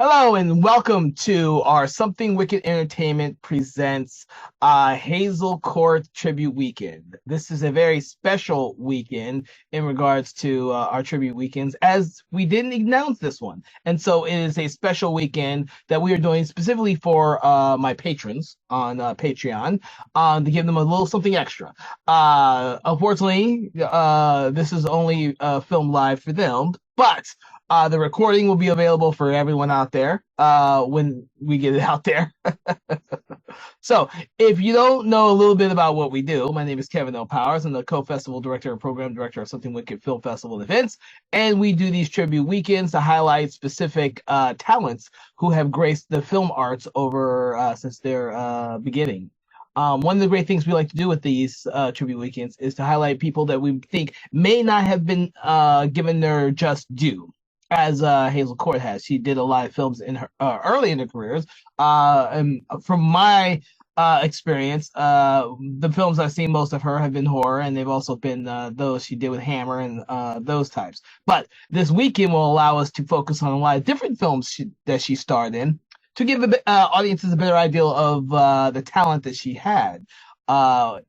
Hello and welcome to our Something Wicked Entertainment presents Hazel Court Tribute Weekend. This is a very special weekend in regards to our tribute weekends, as we didn't announce this one. And so it is a special weekend that we are doing specifically for my patrons on Patreon to give them a little something extra. Unfortunately, this is only filmed live for them, but the recording will be available for everyone out there when we get it out there. So, if you don't know a little bit about what we do, my name is Kevin L. Powers. I'm the co-festival director and program director of Something Wicked Film Festival events, and we do these tribute weekends to highlight specific talents who have graced the film arts over since their beginning. One of the great things we like to do with these tribute weekends is to highlight people that we think may not have been given their just due, as Hazel Court has. She did a lot of films in her early in her careers. And from my experience, the films I've seen most of her have been horror, and they've also been those she did with Hammer and those types. But this weekend will allow us to focus on a lot of different films that she starred in to give audiences a better idea of the talent that she had.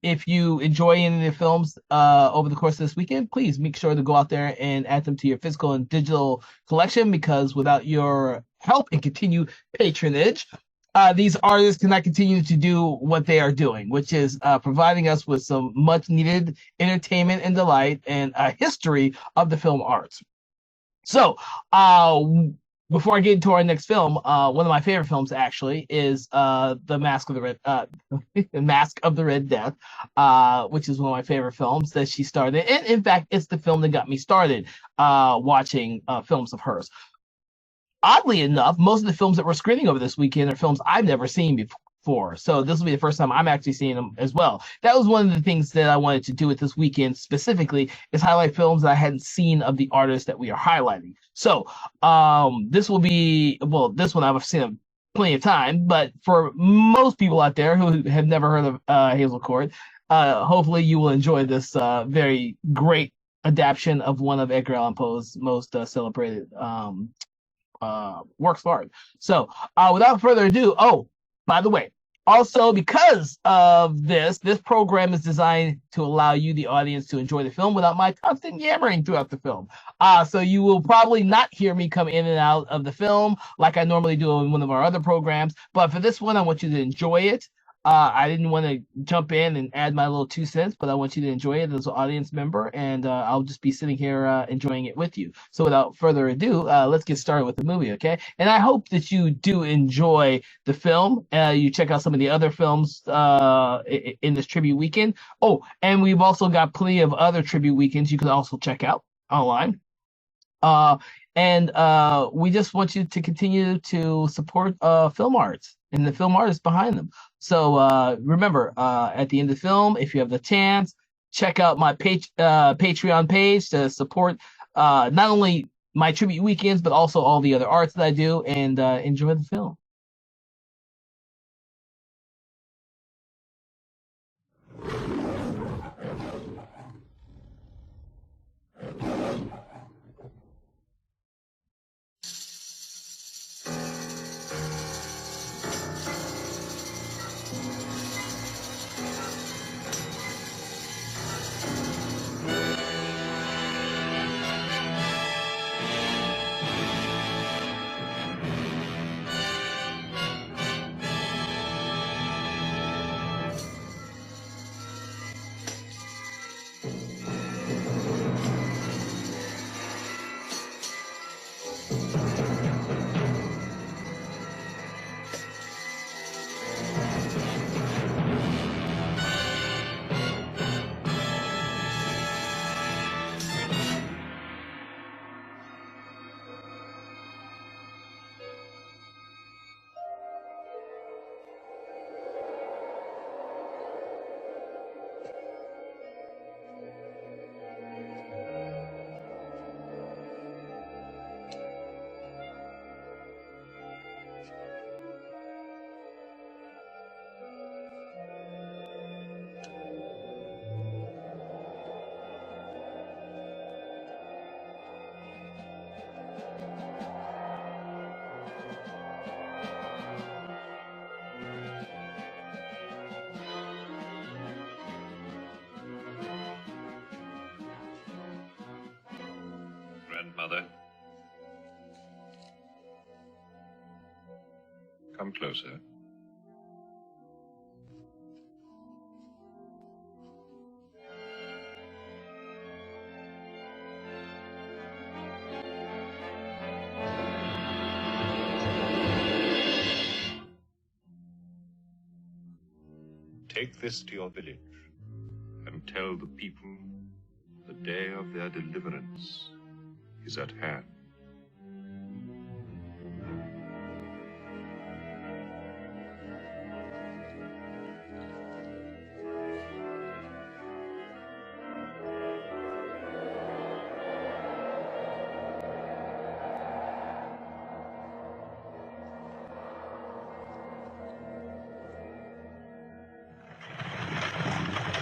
If you enjoy any of the films over the course of this weekend, please make sure to go out there and add them to your physical and digital collection, because without your help and continued patronage, these artists cannot continue to do what they are doing, which is providing us with some much needed entertainment and delight and a history of the film arts. So, before I get into our next film, one of my favorite films actually is the Mask of the Red Death, which is one of my favorite films that she starred in. And in fact, it's the film that got me started watching films of hers. Oddly enough, most of the films that we're screening over this weekend are films I've never seen before. So this will be the first time I'm actually seeing them as well. That was one of the things that I wanted to do with this weekend specifically, is highlight films that I hadn't seen of the artists that we are highlighting. So this will be, well, this one I've seen plenty of time, but for most people out there who have never heard of Hazel Court, hopefully you will enjoy this very great adaptation of one of Edgar Allan Poe's most celebrated works of art. So without further ado, by the way, also because of this program is designed to allow you, the audience, to enjoy the film without my constant yammering throughout the film. So you will probably not hear me come in and out of the film like I normally do in one of our other programs. But for this one, I want you to enjoy it. I didn't want to jump in and add my little 2 cents, but I want you to enjoy it as an audience member, and I'll just be sitting here enjoying it with you. So without further ado, let's get started with the movie, okay? And I hope that you do enjoy the film. You check out some of the other films in this tribute weekend. Oh, and we've also got plenty of other tribute weekends you can also check out online. And we just want you to continue to support film arts and the film artists behind them. So remember, at the end of the film, if you have the chance, check out my Patreon page to support not only my tribute weekends, but also all the other arts that I do, and enjoy the film. Mother. Come closer. Take this to your village and tell the people the day of their deliverance is at hand.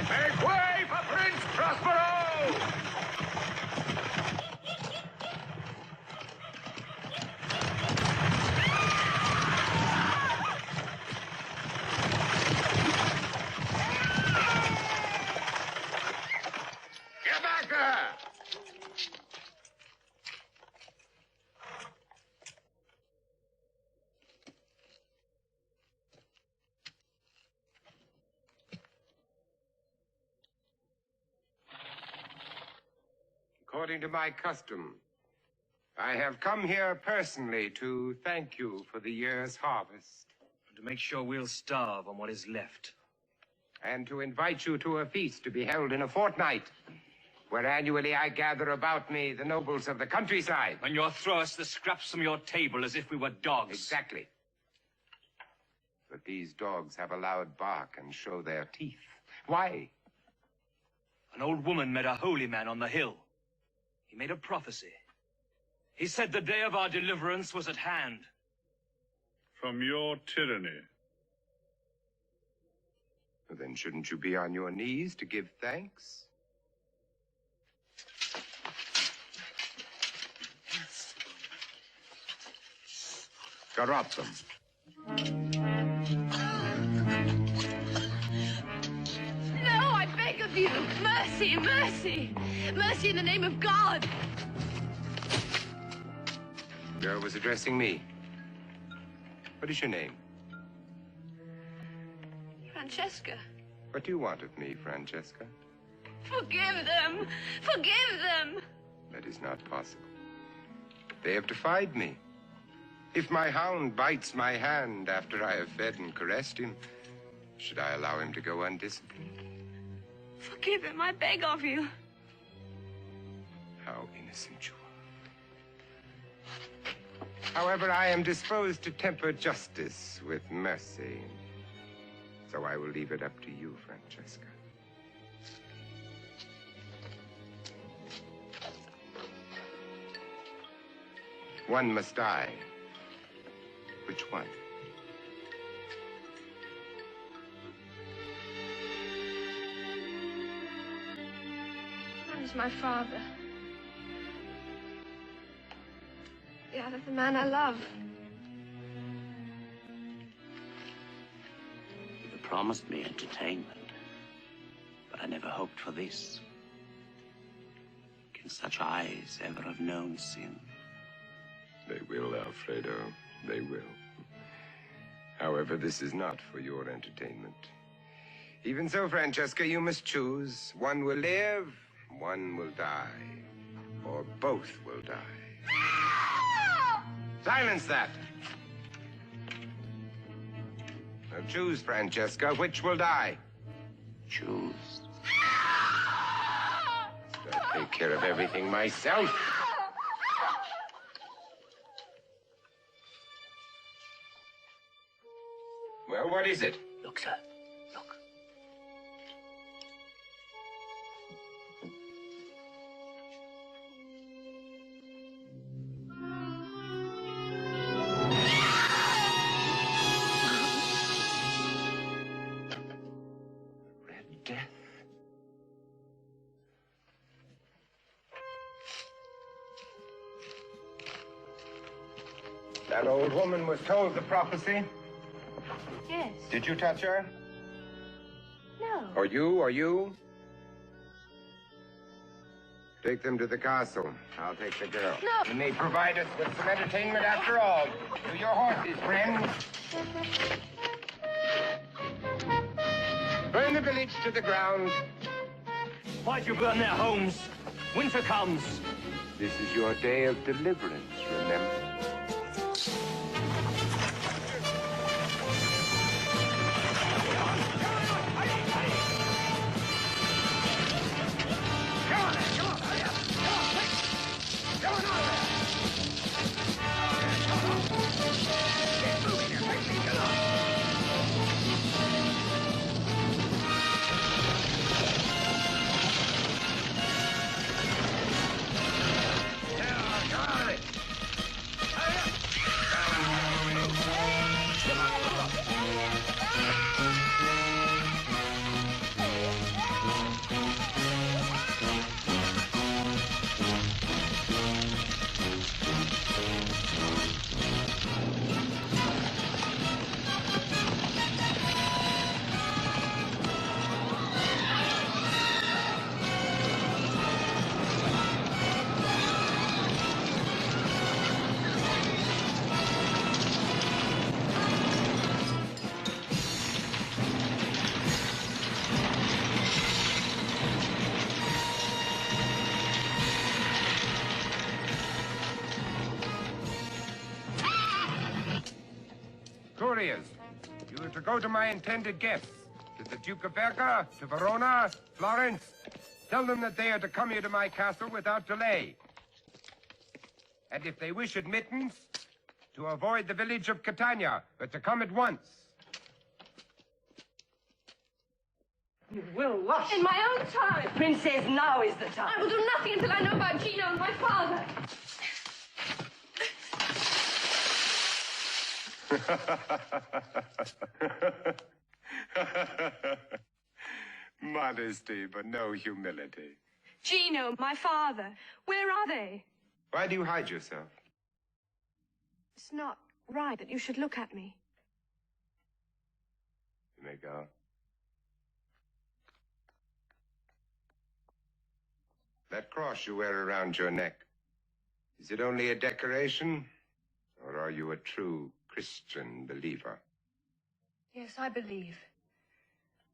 Make way for Prince Prospero! Get back there! According to my custom, I have come here personally to thank you for the year's harvest. And to make sure we'll starve on what is left. And to invite you to a feast to be held in a fortnight, where annually I gather about me the nobles of the countryside. And you'll throw us the scraps from your table as if we were dogs. Exactly. But these dogs have a loud bark and show their teeth. Why? An old woman met a holy man on the hill. He made a prophecy. He said the day of our deliverance was at hand. From your tyranny. Well, then shouldn't you be on your knees to give thanks? Corrupt them. No, I beg of you! Mercy, mercy! Mercy in the name of God! The girl was addressing me. What is your name? Francesca, What do you want of me, Francesca? forgive them! Forgive them! That is not possible. They have defied me. If my hound bites my hand after I have fed and caressed him, should I allow him to go undisciplined? Forgive him, I beg of you. How innocent you are. However, I am disposed to temper justice with mercy. So I will leave it up to you, Francesca. One must die. Which one? One is my father. The other, the man I love. You promised me entertainment, but I never hoped for this. Can such eyes ever have known sin? They will, Alfredo. They will. However, this is not for your entertainment. Even so, Francesca, you must choose. One will live, one will die. Or both will die. Silence that! Now choose, Francesca. Which will die? Choose. I'll take care of everything myself. Well, what is it? Look, sir. Look. Red Death. That old woman was told the prophecy. Yes. Did you touch her? No. Or you? Take them to the castle. I'll take the girl. No. You may provide us with some entertainment after all. To your horses, friends. Burn the village to the ground. Why'd you burn their homes? Winter comes. This is your day of deliverance, remember? Couriers, you are to go to my intended guests, to the Duke of Verga, to Verona, Florence. Tell them that they are to come here to my castle without delay. And if they wish admittance, to avoid the village of Catania, but to come at once. You will what? In my own time. Princess, now is the time. I will do nothing until I know about Gino and my father. Modesty, but no humility. Gino, my father. Where are they? Why do you hide yourself? It's not right that you should look at me. You may go. That cross you wear around your neck, is it only a decoration? Or are you a true Christian believer? Yes, I believe.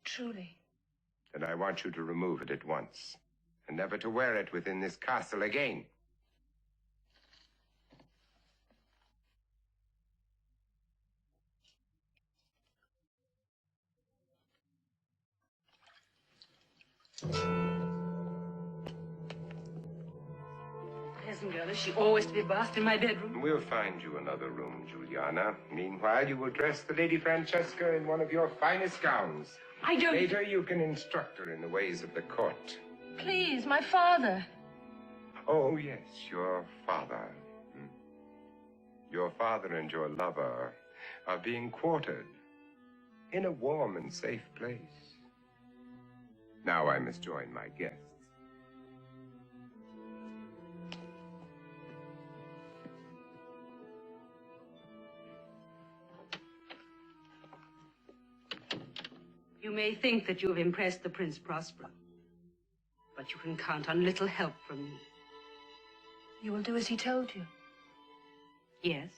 Truly. Then I want you to remove it at once, and never to wear it within this castle again. Peasant girl, is she always to be bathed in my bedroom? We'll find you another room, Juliana. Meanwhile, you will dress the Lady Francesca in one of your finest gowns. I don't... Later, you can instruct her in the ways of the court. Please, my father. Oh, yes, your father. Your father and your lover are being quartered in a warm and safe place. Now I must join my guests. You may think that you have impressed the Prince Prospero, but you can count on little help from me. You will do as he told you. Yes,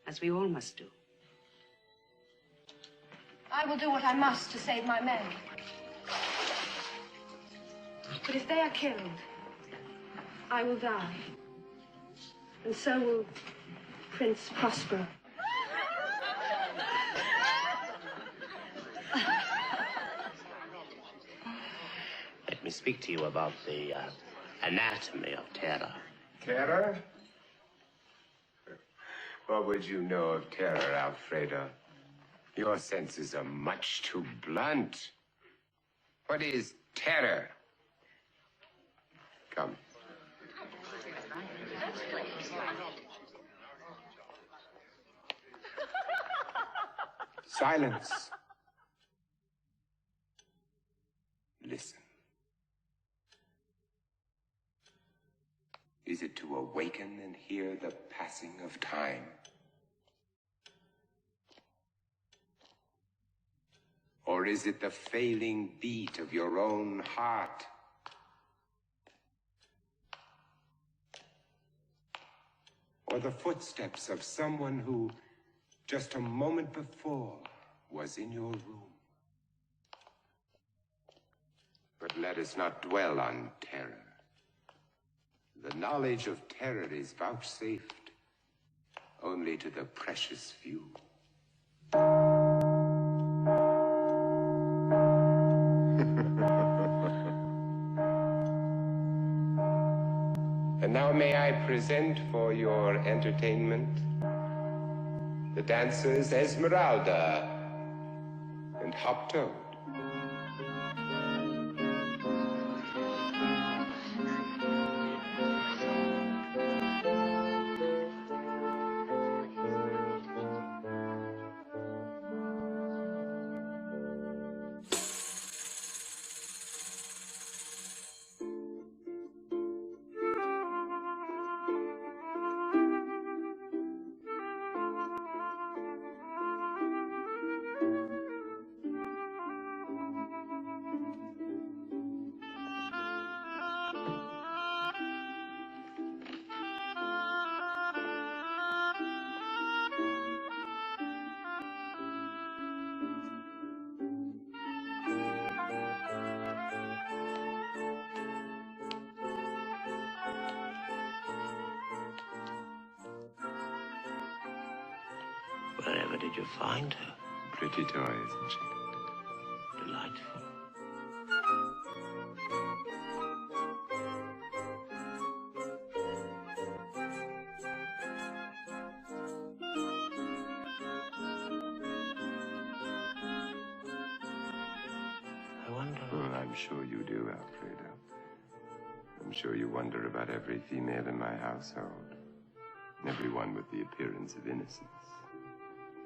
as we all must do. I will do what I must to save my men. But if they are killed, I will die. And so will Prince Prospero. Let me speak to you about the anatomy of terror. Terror? What would you know of terror, Alfredo? Your senses are much too blunt. What is terror? Come. Silence. Listen. Is it to awaken and hear the passing of time? Or is it the failing beat of your own heart? or the footsteps of someone who, just a moment before, was in your room. But let us not dwell on terror. The knowledge of terror is vouchsafed only to the precious few. And now may I present for your entertainment the dancers Esmeralda and Hoptoad. Wherever did you find her? Pretty toy, isn't she? Delightful. I wonder... Well, I'm sure you do, Alfredo. I'm sure you wonder about every female in my household. Everyone with the appearance of innocence.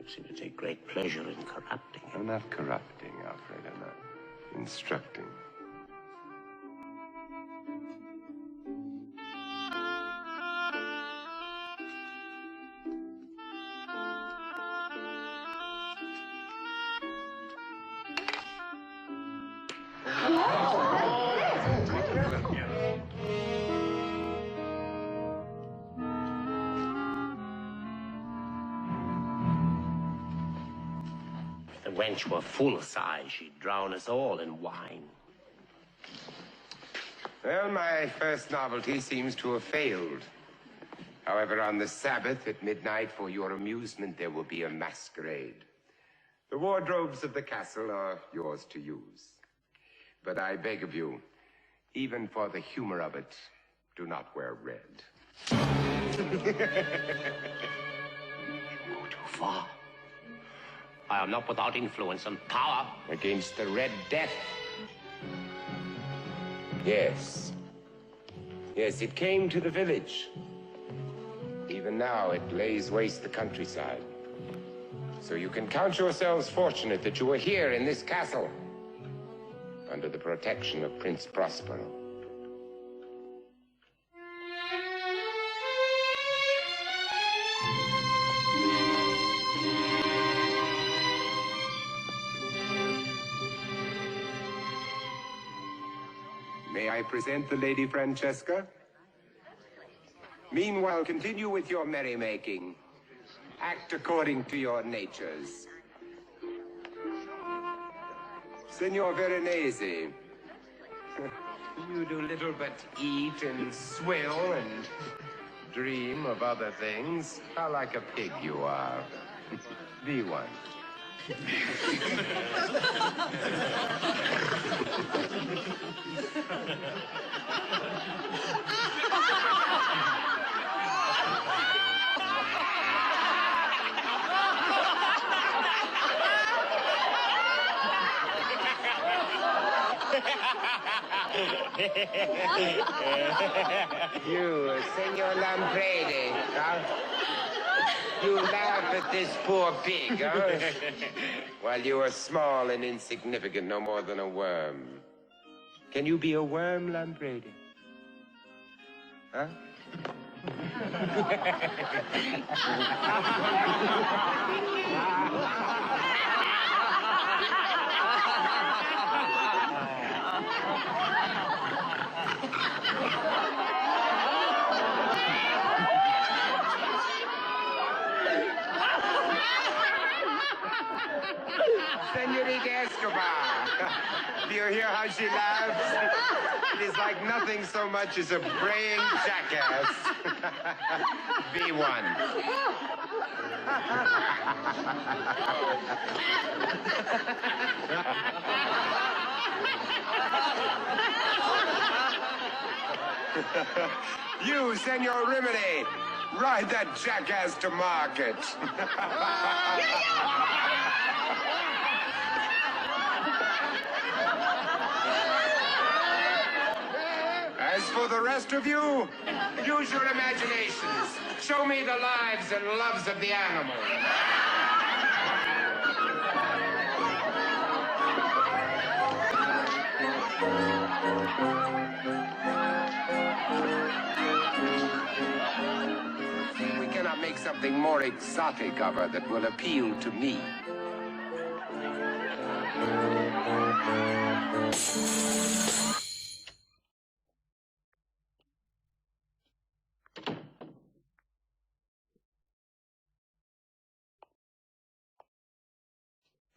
You seem to take great pleasure in corrupting I'm him. not corrupting, Alfredo, no. Instructing. If the wench were full size, she'd drown us all in wine. Well, my first novelty seems to have failed. However, on the Sabbath at midnight, for your amusement, there will be a masquerade. The wardrobes of the castle are yours to use. But I beg of you, even for the humor of it, do not wear red. Go too far. I am not without influence and power. Against the Red Death. Yes. Yes, it came to the village. Even now, it lays waste the countryside. So you can count yourselves fortunate that you were here in this castle, under the protection of Prince Prospero. May I present the Lady Francesca? Meanwhile, continue with your merrymaking. Act according to your natures. Signor Veronese, you do little but eat and swill and dream of other things. How like a pig you are. Be one. You, Senor Lampredi, huh? You laugh at this poor pig, huh? While you are small and insignificant, no more than a worm. Can you be a worm, Lampredi? Huh? Do you hear how she laughs? It is like nothing so much as a braying jackass. Be one. You, Senor Rimini, ride that jackass to market. As for the rest of you, use your imaginations. Show me the lives and loves of the animals. We cannot make something more exotic of her that will appeal to me.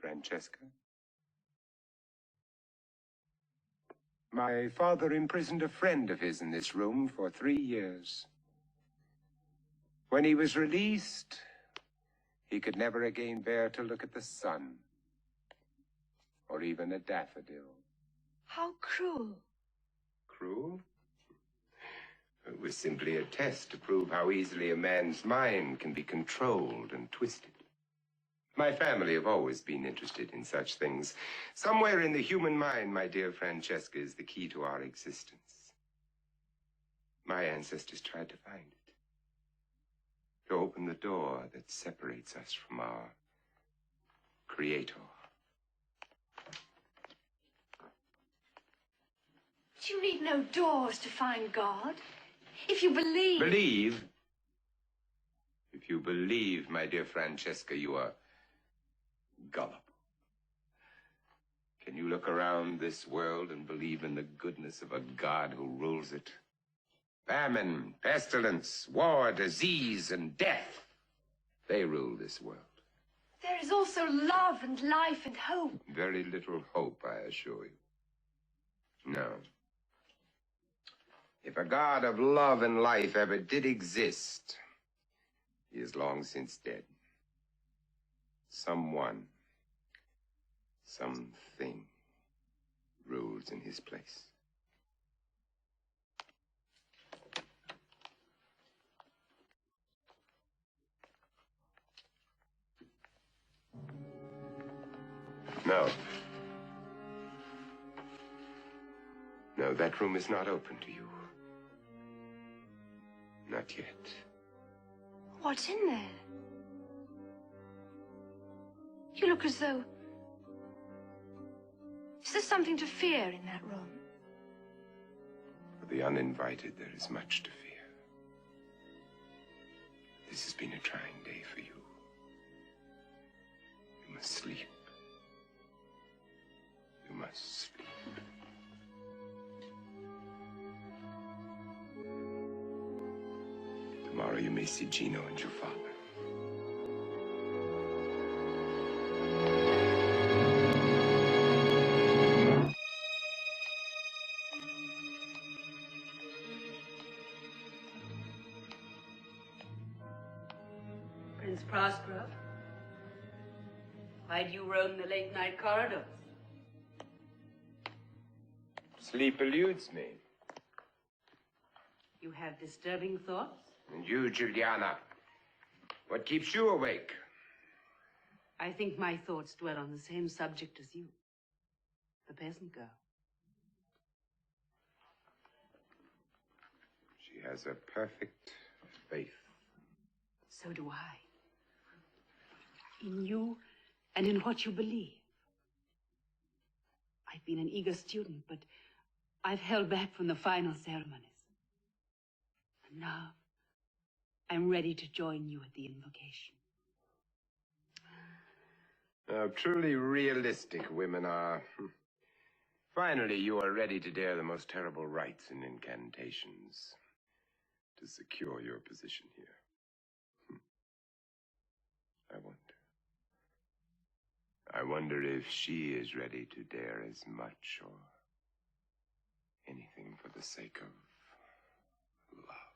Francesca? My father imprisoned a friend of his in this room for 3 years. When he was released, he could never again bear to look at the sun, or even a daffodil. How cruel. Cruel? It was simply a test to prove how easily a man's mind can be controlled and twisted. My family have always been interested in such things. Somewhere in the human mind, my dear Francesca, is the key to our existence. My ancestors tried to find it. To open the door that separates us from our Creator. But you need no doors to find God. If you believe... Believe? If you believe, my dear Francesca, you are gullible. Can you look around this world and believe in the goodness of a God who rules it? Famine, pestilence, war, disease, and death. They rule this world. There is also love and life and hope. Very little hope, I assure you. No. If a God of love and life ever did exist, he is long since dead. Someone, something rules in his place. No. No, that room is not open to you. Not yet. What's in there? You look as though... Is there something to fear in that room? For the uninvited, there is much to fear. This has been a trying day for you. You must sleep. You must sleep. Tomorrow you may see Gino and your father. Prince Prospero, why do you roam the late-night corridors? Sleep eludes me. You have disturbing thoughts? And you, Juliana, what keeps you awake? I think my thoughts dwell on the same subject as you. The peasant girl. She has a perfect faith. So do I. In you and in what you believe. I've been an eager student, but I've held back from the final ceremonies. And now, I'm ready to join you at the invocation. How truly realistic women are. Finally, you are ready to dare the most terrible rites and incantations to secure your position here. I wonder. I wonder if she is ready to dare as much or anything for the sake of love.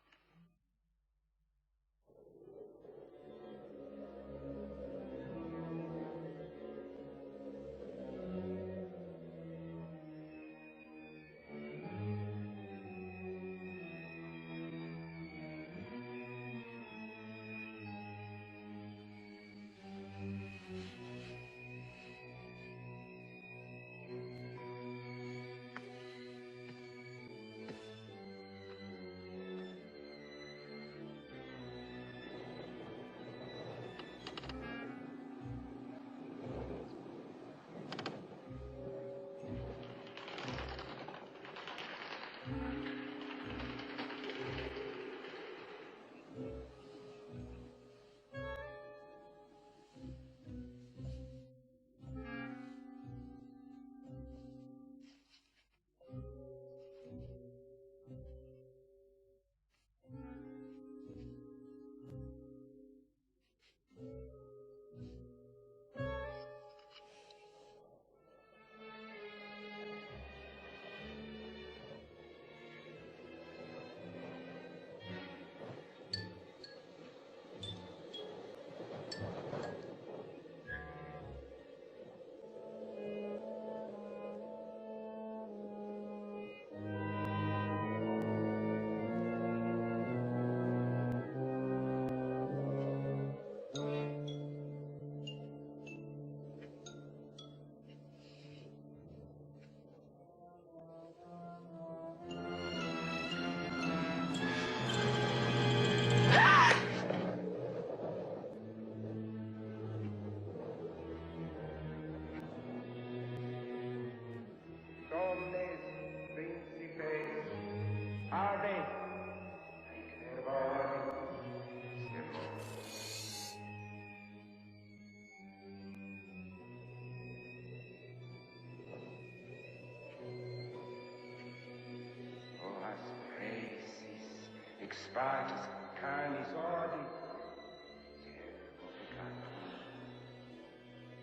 Expartis canis ordi,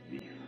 viva.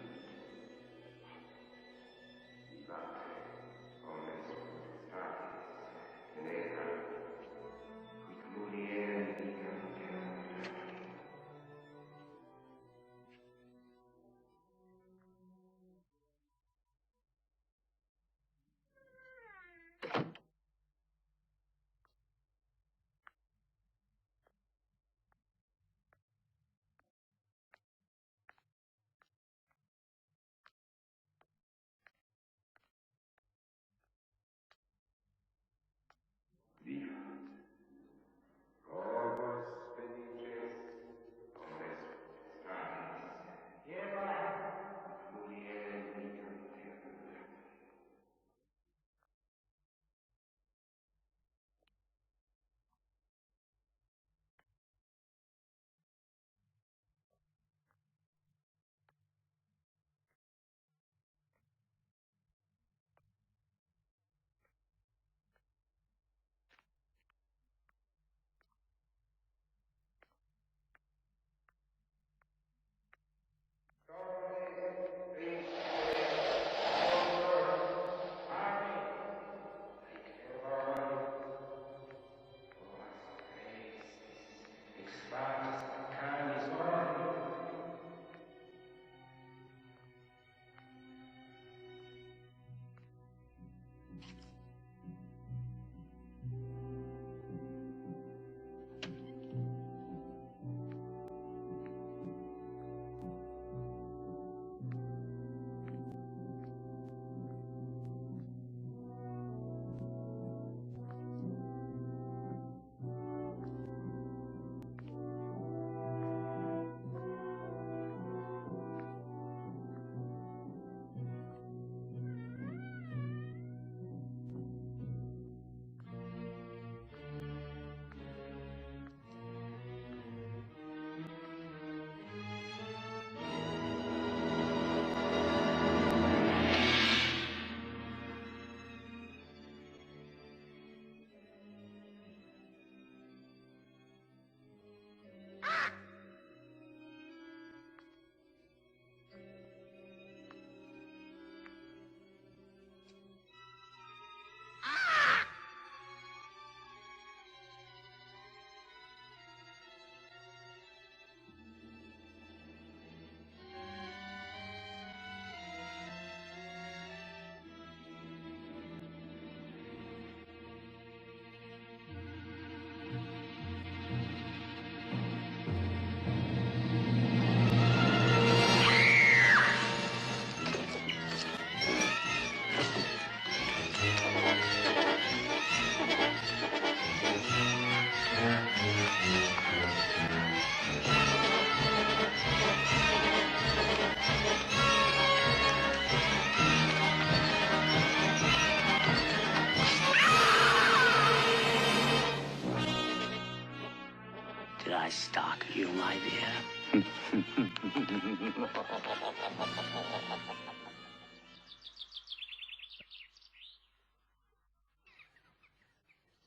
you, my dear.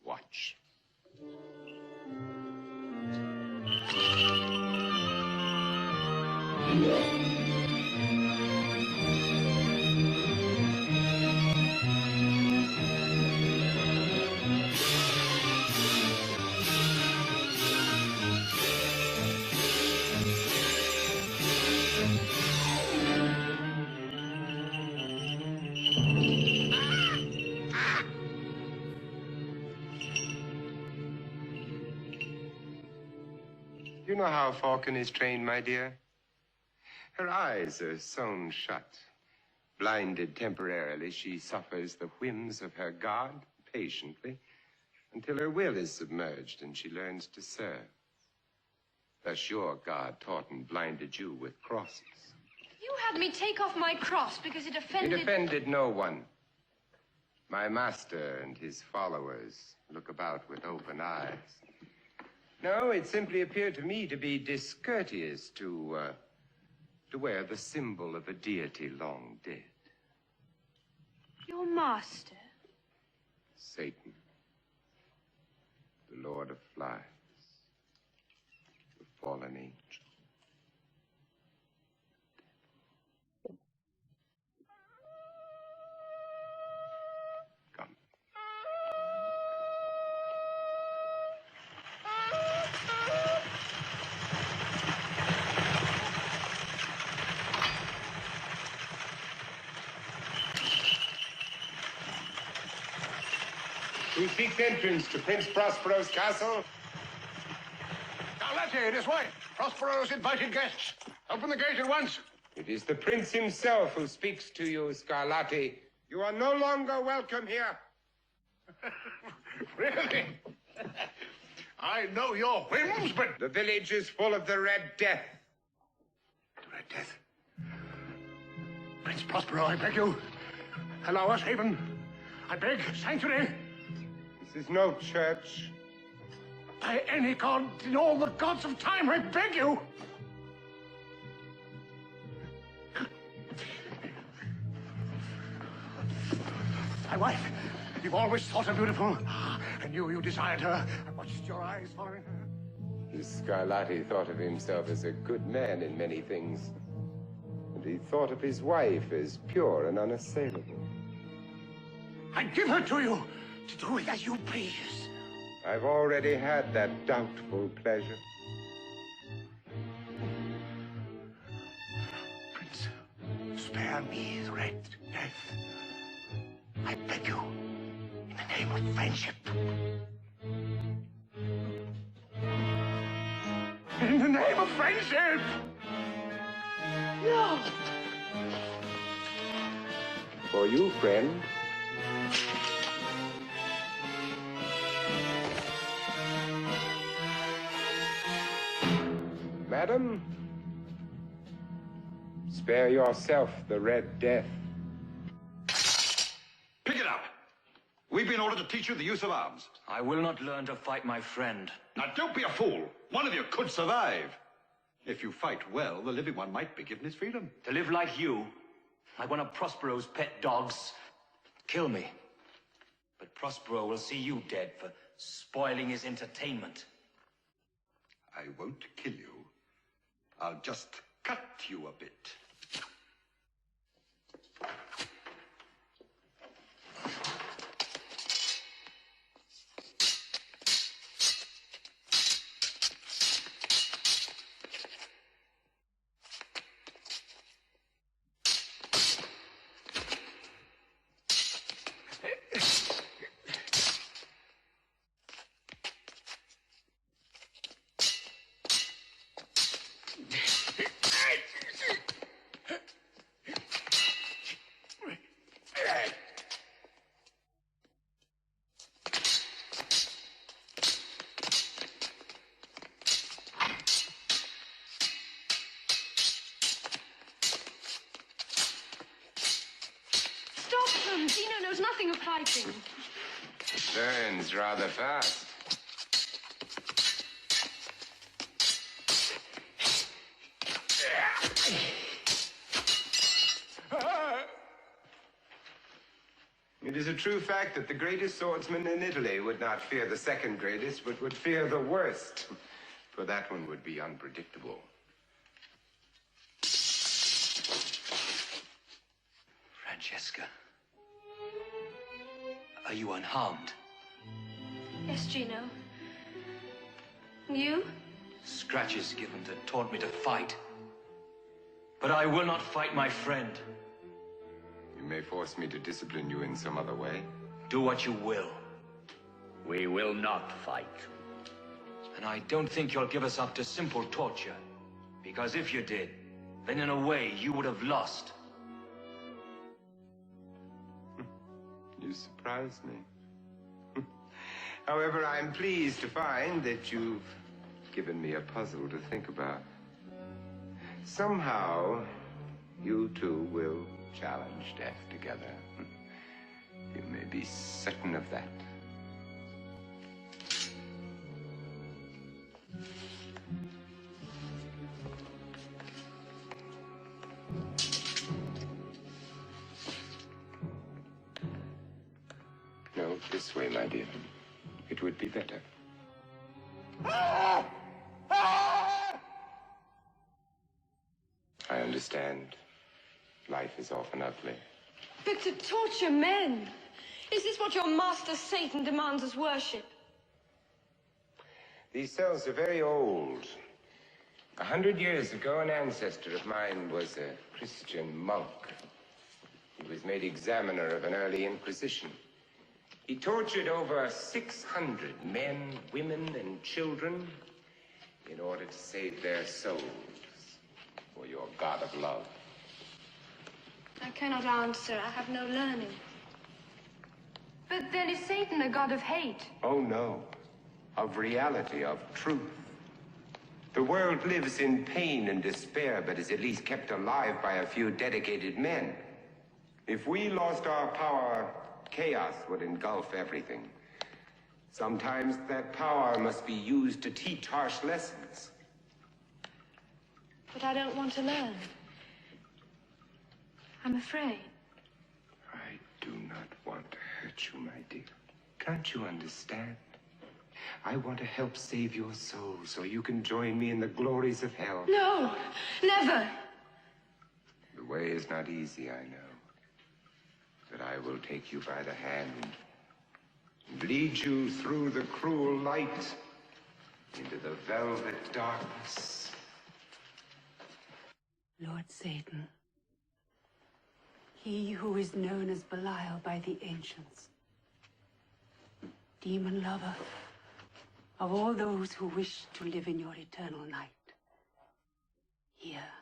Watch. You know how Falcon is trained, my dear? Her eyes are sewn shut. Blinded temporarily, she suffers the whims of her God patiently until her will is submerged and she learns to serve. Thus your God taught and blinded you with crosses. You had me take off my cross because it offended... It offended no one. My master and his followers look about with open eyes. No, it simply appeared to me to be discourteous to wear the symbol of a deity long dead. Your master? Satan, the Lord of Flies, the fallen angel. Come. Who seeks entrance to Prince Prospero's castle? Scarlatti, this way. Prospero's invited guests. Open the gate at once. It is the prince himself who speaks to you, Scarlatti. You are no longer welcome here. Really? I know your whims, but... The village is full of the Red Death. The Red Death? Prince Prospero, I beg you. Allow us haven. I beg sanctuary. This is no church. By any god in all the gods of time, I beg you. My wife, you've always thought her beautiful. I knew you desired her. I watched your eyes following her. Scarlatti thought of himself as a good man in many things. And he thought of his wife as pure and unassailable. I give her to you, to do with as you please. I've already had that doubtful pleasure. Prince, spare me the Red Death. I beg you, in the name of friendship. In the name of friendship! No! For you, friend. Madam, spare yourself the Red Death. Pick it up. We've been ordered to teach you the use of arms. I will not learn to fight my friend. Now, don't be a fool. One of you could survive. If you fight well, the living one might be given his freedom. To live like you, like one of Prospero's pet dogs, kill me. But Prospero will see you dead for spoiling his entertainment. I won't kill you. I'll just cut you a bit. Dino knows nothing of fighting. Learns rather fast. It is a true fact that the greatest swordsman in Italy would not fear the second greatest, but would fear the worst. For that one would be unpredictable. Francesca. Are you unharmed? Yes, Gino. And you? Scratches given to taunt me to fight. But I will not fight my friend. You may force me to discipline you in some other way. Do what you will. We will not fight. And I don't think you'll give us up to simple torture. Because if you did, then in a way you would have lost. You surprise me. However, I'm pleased to find that you've given me a puzzle to think about. Somehow, you two will challenge death together. You may be certain of that. No, this way, my dear. It would be better. I understand. Life is often ugly. But to torture men, is this what your master Satan demands as worship? These cells are very old. 100 years ago, an ancestor of mine was a Christian monk. He was made examiner of an early Inquisition. He tortured over 600 men, women, and children in order to save their souls for your God of love. I cannot answer. I have no learning. But then is Satan a god of hate? Oh, no. Of reality, of truth. The world lives in pain and despair, but is at least kept alive by a few dedicated men. If we lost our power, chaos would engulf everything. Sometimes that power must be used to teach harsh lessons. But I don't want to learn. I'm afraid. I do not want to hurt you, my dear. Can't you understand? I want to help save your soul so you can join me in the glories of hell. No, never. The way is not easy, I know. But I will take you by the hand and lead you through the cruel light into the velvet darkness. Lord Satan, he who is known as Belial by the ancients, demon lover of all those who wish to live in your eternal night, here,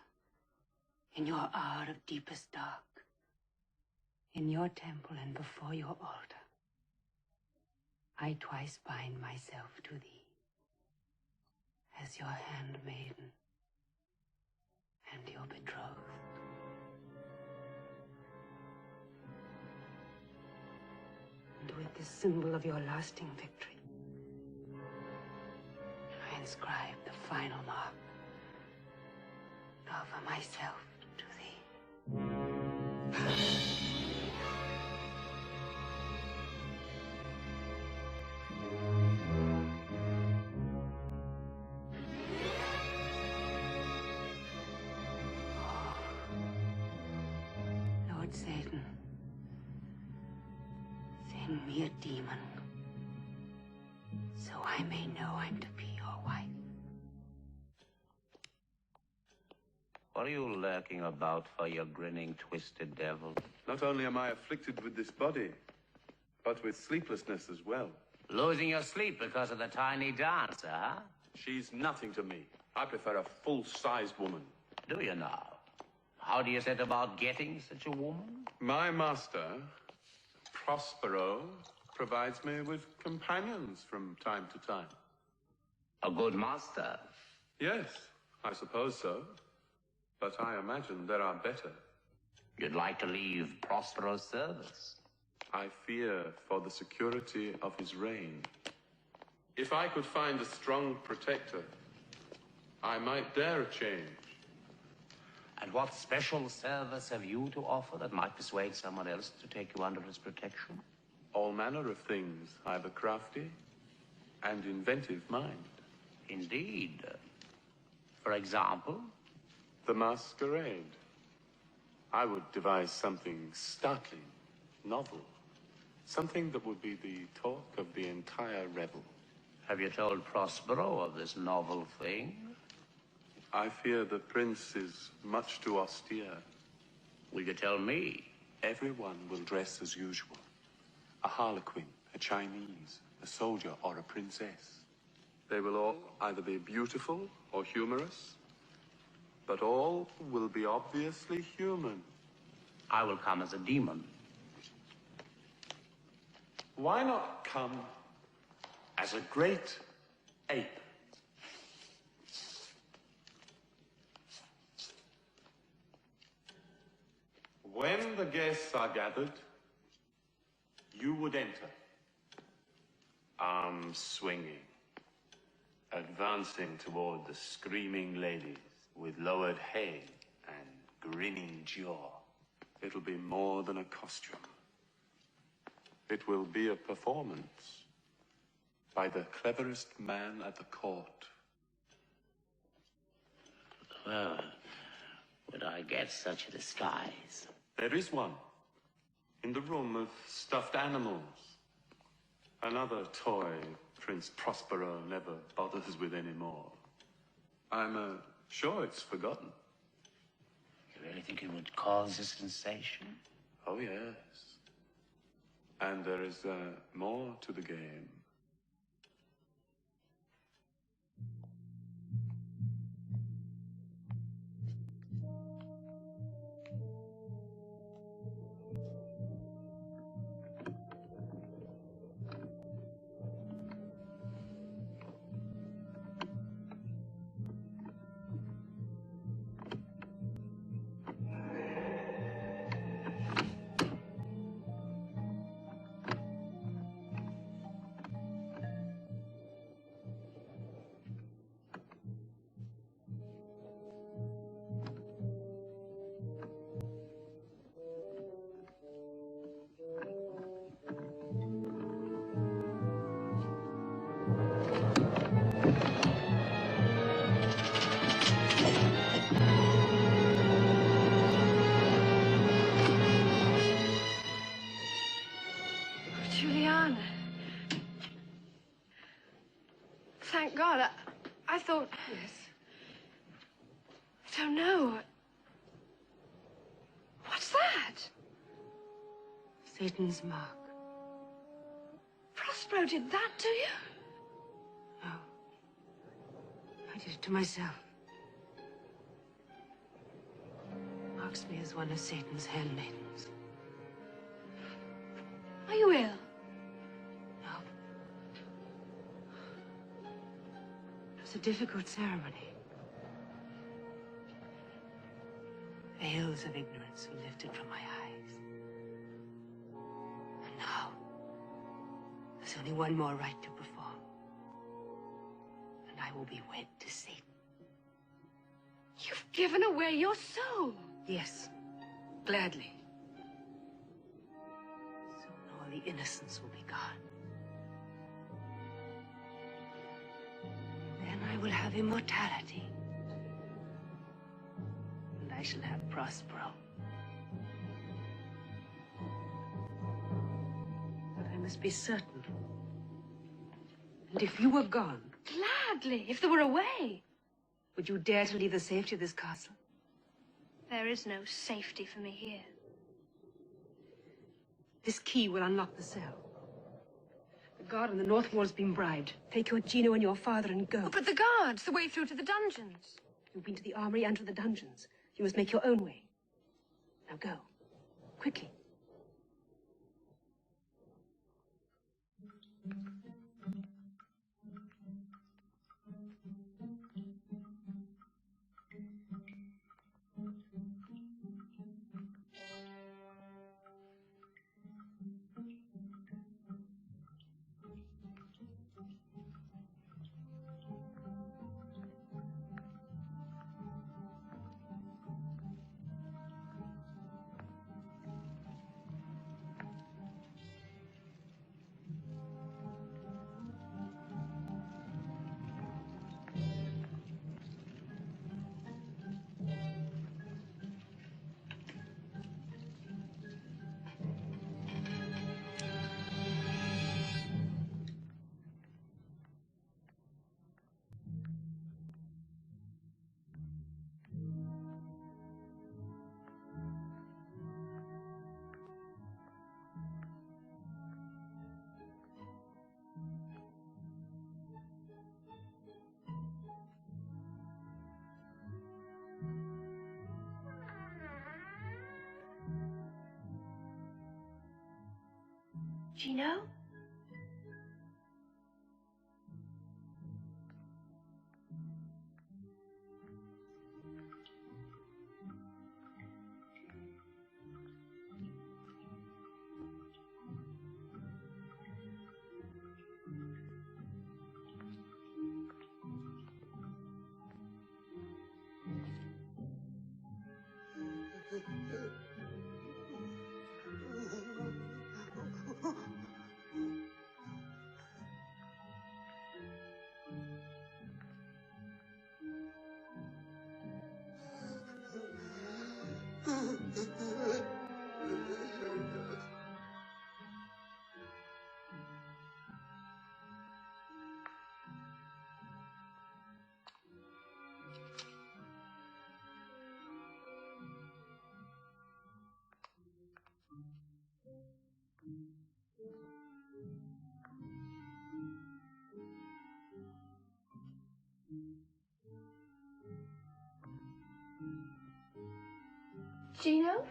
in your hour of deepest dark, in your temple and before your altar, I twice bind myself to thee as your handmaiden and your betrothed. And with this symbol of your lasting victory, I inscribe the final mark over myself to thee. Lord Satan, send me a demon, so I may know I'm to be your wife. What are you lurking about for, you grinning, twisted devil? Not only am I afflicted with this body, but with sleeplessness as well. Losing your sleep because of the tiny dancer, huh? She's nothing to me. I prefer a full-sized woman. Do you now? How do you set about getting such a woman? My master, Prospero, provides me with companions from time to time. A good master? Yes, I suppose so. But I imagine there are better. You'd like to leave Prospero's service? I fear for the security of his reign. If I could find a strong protector, I might dare a change. And what special service have you to offer that might persuade someone else to take you under his protection? All manner of things, either crafty and inventive mind. Indeed. For example? The masquerade. I would devise something startling, novel. Something that would be the talk of the entire revel. Have you told Prospero of this novel thing? I fear the prince is much too austere. Will you tell me? Everyone will dress as usual. A harlequin, a Chinese, a soldier, or a princess. They will all either be beautiful or humorous, but all will be obviously human. I will come as a demon. Why not come as a great ape? When the guests are gathered, you would enter, arms swinging, advancing toward the screaming ladies with lowered head and grinning jaw. It'll be more than a costume. It will be a performance by the cleverest man at the court. Well, would I get such a disguise? There is one in the room of stuffed animals. Another toy Prince Prospero never bothers with anymore. I'm sure it's forgotten. You really think it would cause a sensation? Oh, yes. And there is more to the game. Thank God. I thought... Yes. I don't know. What's that? Satan's mark. Prospero did that to you? No. I did it to myself. Marks me as one of Satan's handmaidens. Are you ill? No. It was a difficult ceremony. Veils of ignorance were lifted from my eyes. And now, there's only one more rite to perform. And I will be wed to Satan. You've given away your soul. Yes, gladly. Soon all the innocence will be gone. Then I will have immortality. And I shall have Prospero. But I must be certain. And if you were gone... Gladly, if there were a way. Would you dare to leave the safety of this castle? There is no safety for me here. This key will unlock the cell. The guard on the north wall has been bribed. Take your Gino and your father and go. Oh, but the guards, the way through to the dungeons. You've been to the armory and to the dungeons. You must make your own way. Now go. Quickly. Gino? Gino?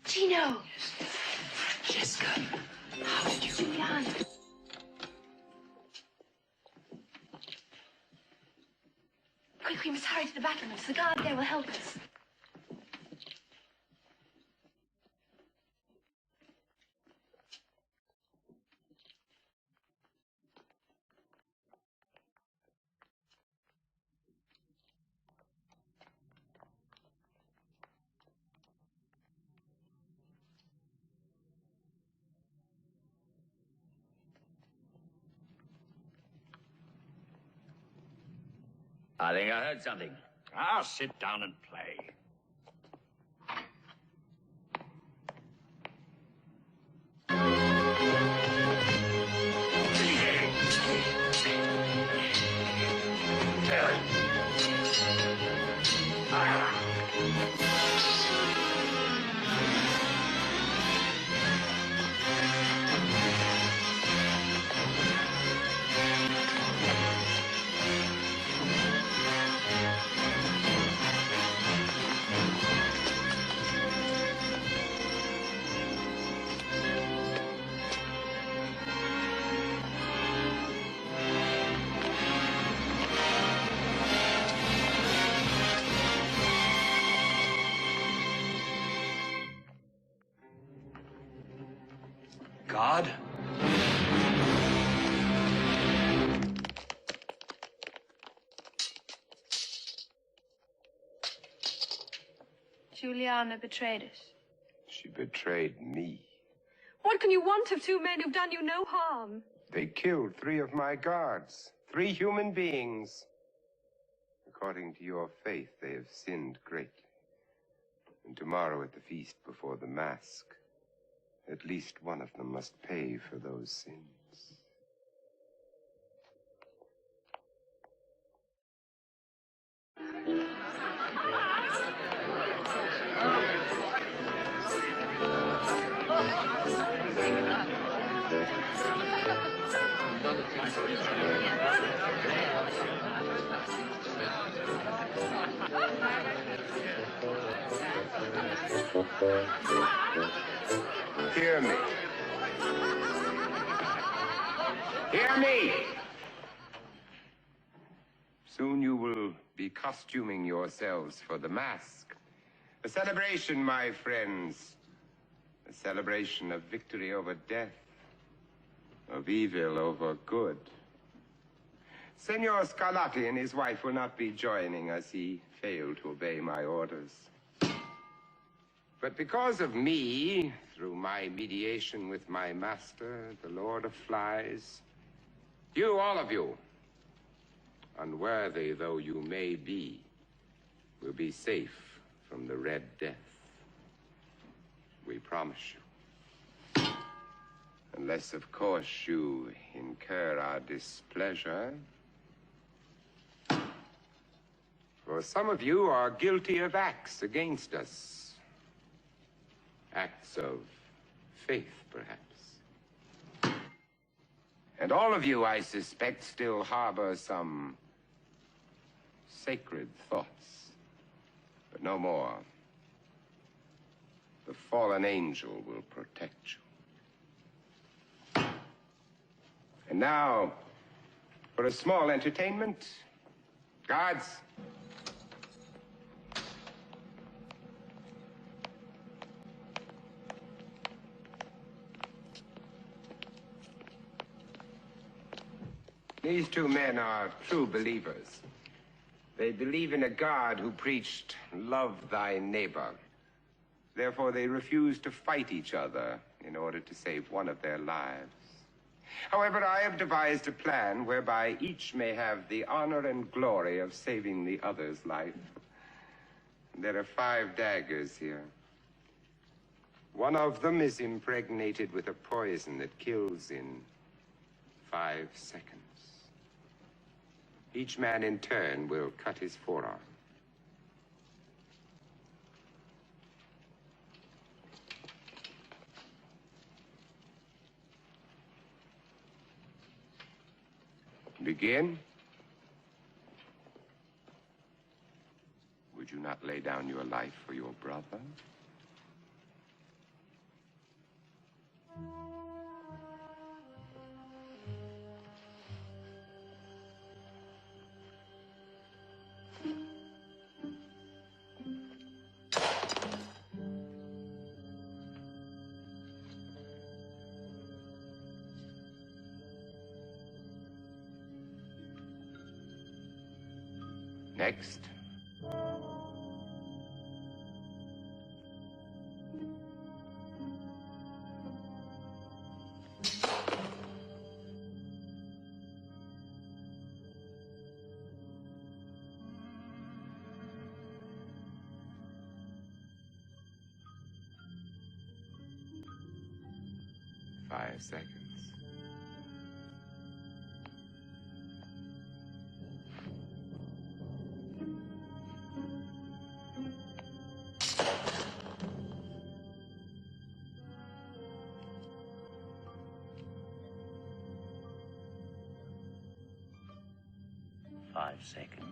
Gino! Jessica, how did you... Juliana. Quick, we must hurry to the battlements. The guard there will help us. I think I heard something. I'll sit down and play. God? Juliana betrayed us. She betrayed me. What can you want of two men who've done you no harm? They killed 3 of my guards. 3 human beings. According to your faith, they have sinned greatly. And tomorrow at the feast before the MASQUE, at least one of them must pay for those sins. Hear me. Hear me! Soon you will be costuming yourselves for the MASQUE. A celebration, my friends. A celebration of victory over death, of evil over good. Senor Scarlatti and his wife will not be joining us. He failed to obey my orders. But because of me, through my mediation with my master, the Lord of Flies, you, all of you, unworthy though you may be, will be safe from the Red Death. We promise you. Unless, of course, you incur our displeasure. For some of you are guilty of acts against us. Acts of faith, perhaps. And all of you, I suspect, still harbor some sacred thoughts. But no more. The fallen angel will protect you. And now, for a small entertainment, guards. These two men are true believers. They believe in a God who preached, "Love thy neighbor." Therefore, they refuse to fight each other in order to save one of their lives. However, I have devised a plan whereby each may have the honor and glory of saving the other's life. There are 5 daggers here. One of them is impregnated with a poison that kills in 5 seconds. Each man in turn will cut his forearm. Begin. Would you not lay down your life for your brother? Next. Five seconds. Five seconds.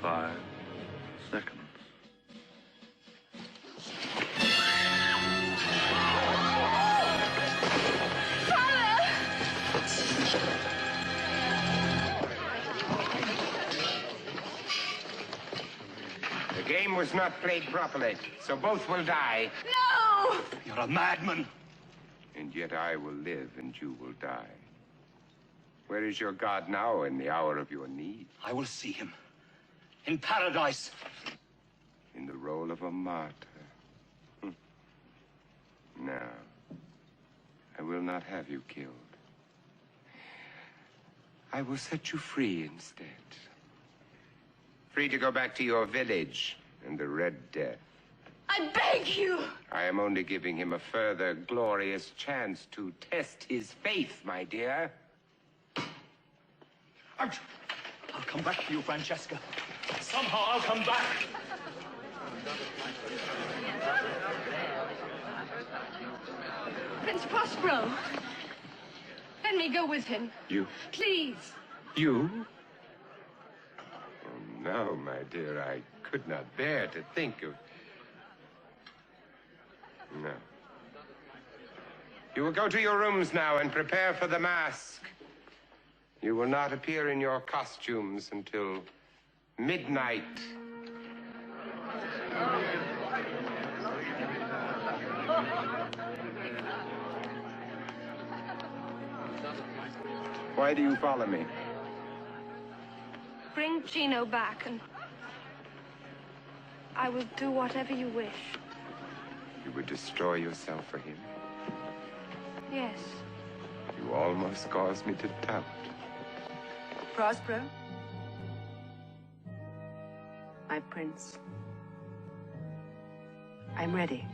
Five seconds. The game was not played properly, so both will die. No! You're a madman. And yet I will live and you will die. Where is your God now in the hour of your need? I will see him. In paradise. In the role of a martyr. No. I will not have you killed. I will set you free instead. Free to go back to your village and the Red Death. I beg you! I am only giving him a further glorious chance to test his faith, my dear. I'll come back for you, Francesca. Somehow I'll come back. Prince Prospero, let me go with him. You? Please. You? Oh, no, my dear, I could not bear to think of... No. You will go to your rooms now and prepare for the mask. You will not appear in your costumes until midnight. Why do you follow me? Bring Gino back, and I will do whatever you wish. You would destroy yourself for him? Yes. You almost caused me to doubt. Prospero? My prince. I'm ready.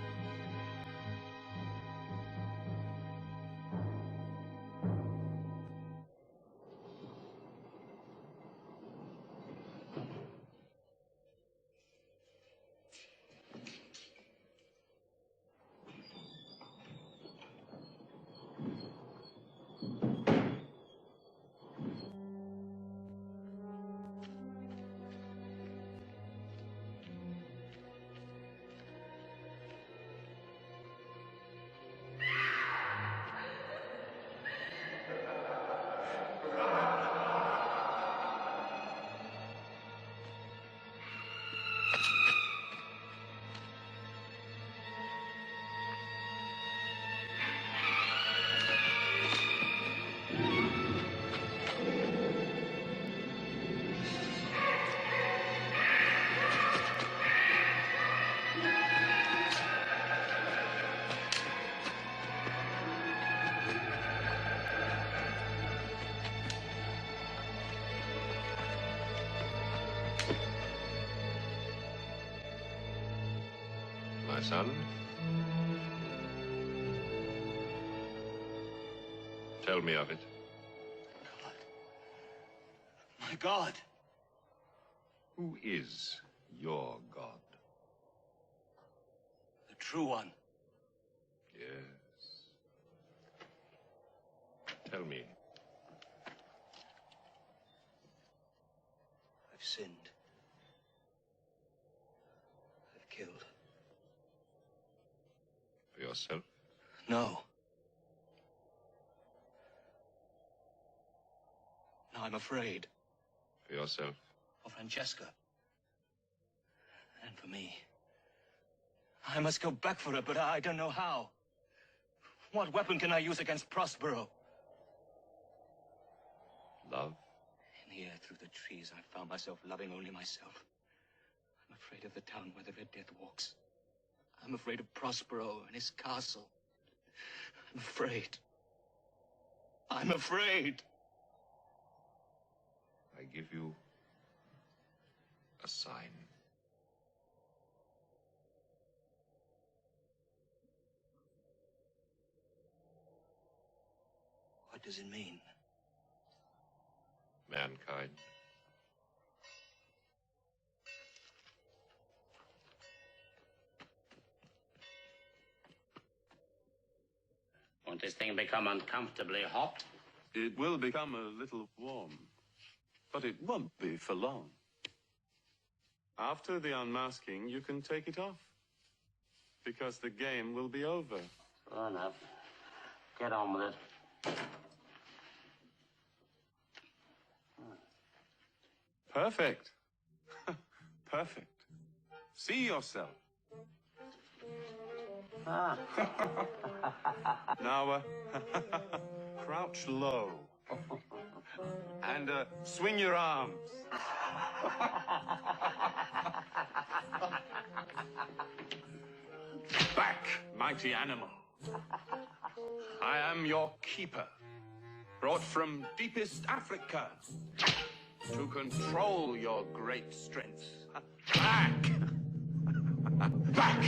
My son? Tell me of it. My God! Who is your God? The true one. Yes. Tell me. I've sinned. I've killed. For yourself? No. Now I'm afraid. For yourself? For Francesca. And for me. I must go back for her, but I don't know how. What weapon can I use against Prospero? Love? In the air through the trees, I found myself loving only myself. I'm afraid of the town where the Red Death walks. I'm afraid of Prospero and his castle. I'm afraid. I'm afraid. I give you a sign. What does it mean? Mankind. Won't this thing become uncomfortably hot? It will become a little warm, but it won't be for long. After the unmasking, you can take it off, because the game will be over. Fair enough. Get on with it. Perfect. Perfect. See yourself. Ah. Now, crouch low. And swing your arms. Back, mighty animal. I am your keeper, brought from deepest Africa to control your great strength. Back! Back!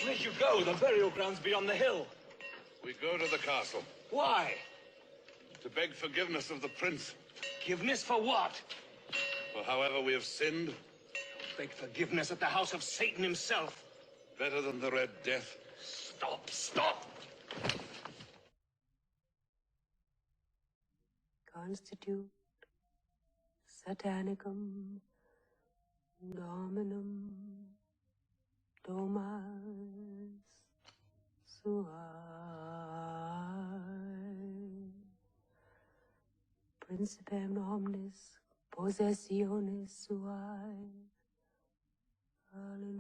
Where'd you go? The burial ground's beyond the hill. We go to the castle Why? to beg forgiveness of the prince Forgiveness for what? for however we have sinned. Beg forgiveness at the house of Satan himself. Better than the Red Death. Stop, stop! Constitute Satanicum Dominum Domas Suae. Principem omnis possessiones suae. Hallelujah.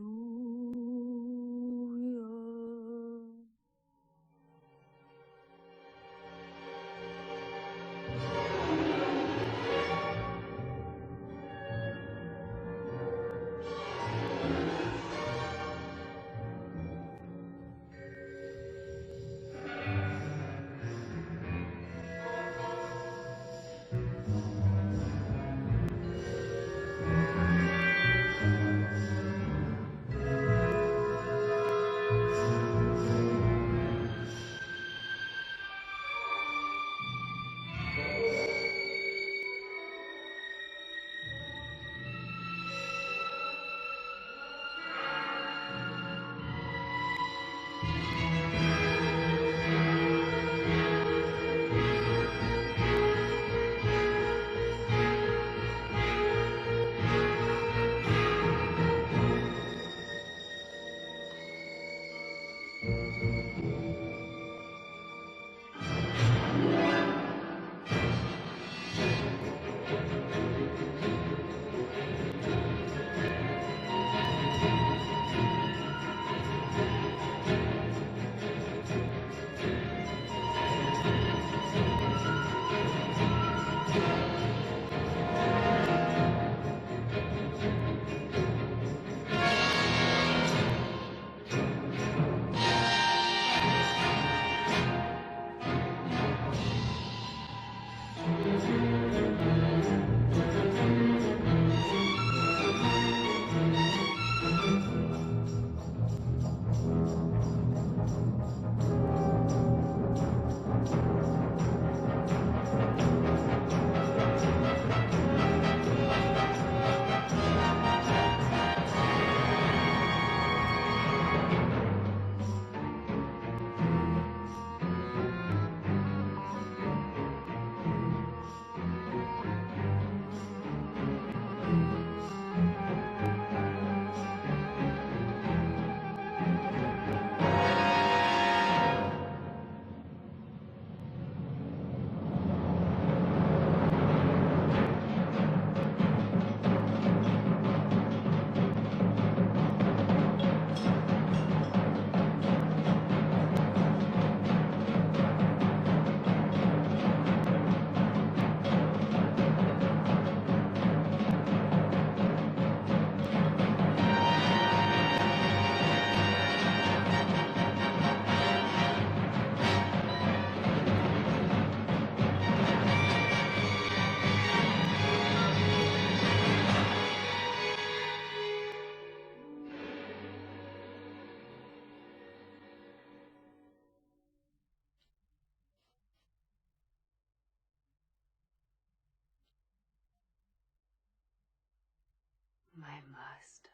My master,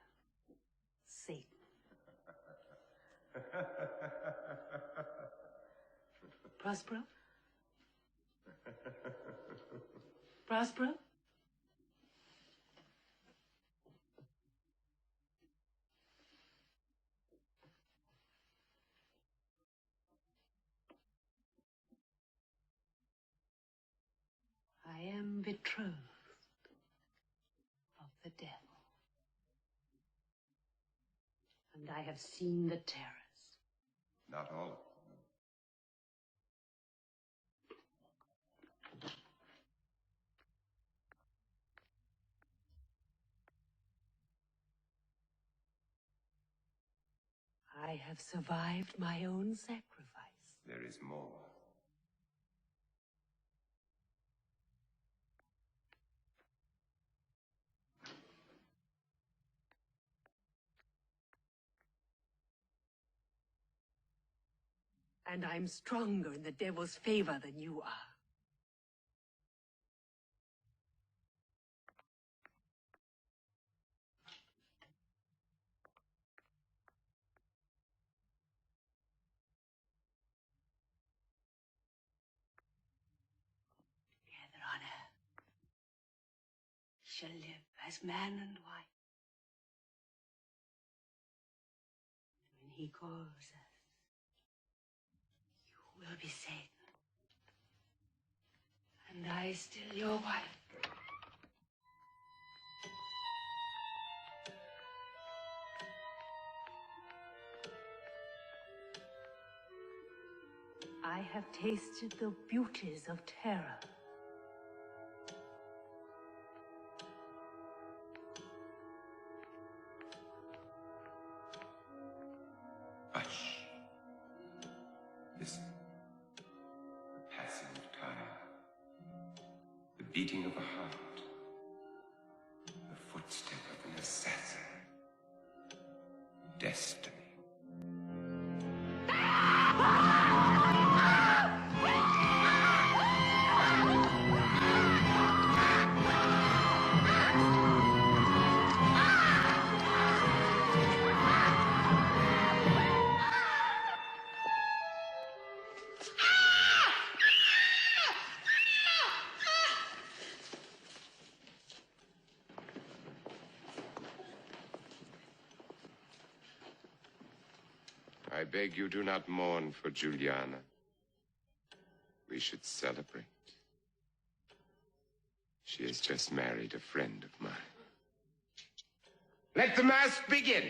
Satan. Prospero? Prospero? I am betrothed of the devil. And I have seen the terrors. Not all of them. I have survived my own sacrifice. There is more. And I'm stronger in the devil's favor than you are. Together on earth, we shall live as man and wife. When he calls us, you will be Satan, and I I still your wife? I have tasted the beauties of terror. Hush. Listen. The passing of time. The beating of a heart. The footstep of an assassin. Destiny. I beg you do not mourn for Juliana. We should celebrate. She has just married a friend of mine. Let the mass begin!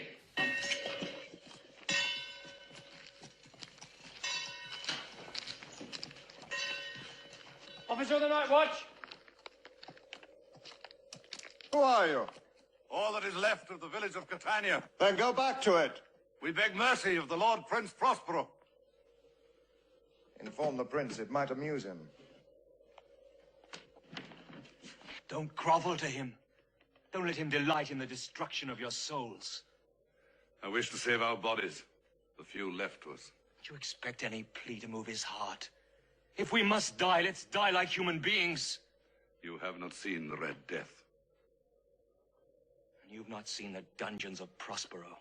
Officer of the Night Watch! Who are you? All that is left of the village of Catania. Then go back to it. We beg mercy of the Lord Prince Prospero. Inform the prince, it might amuse him. Don't grovel to him. Don't let him delight in the destruction of your souls. I wish to save our bodies, the few left to us. Do you expect any plea to move his heart? If we must die, let's die like human beings. You have not seen the Red Death. And you've not seen the dungeons of Prospero.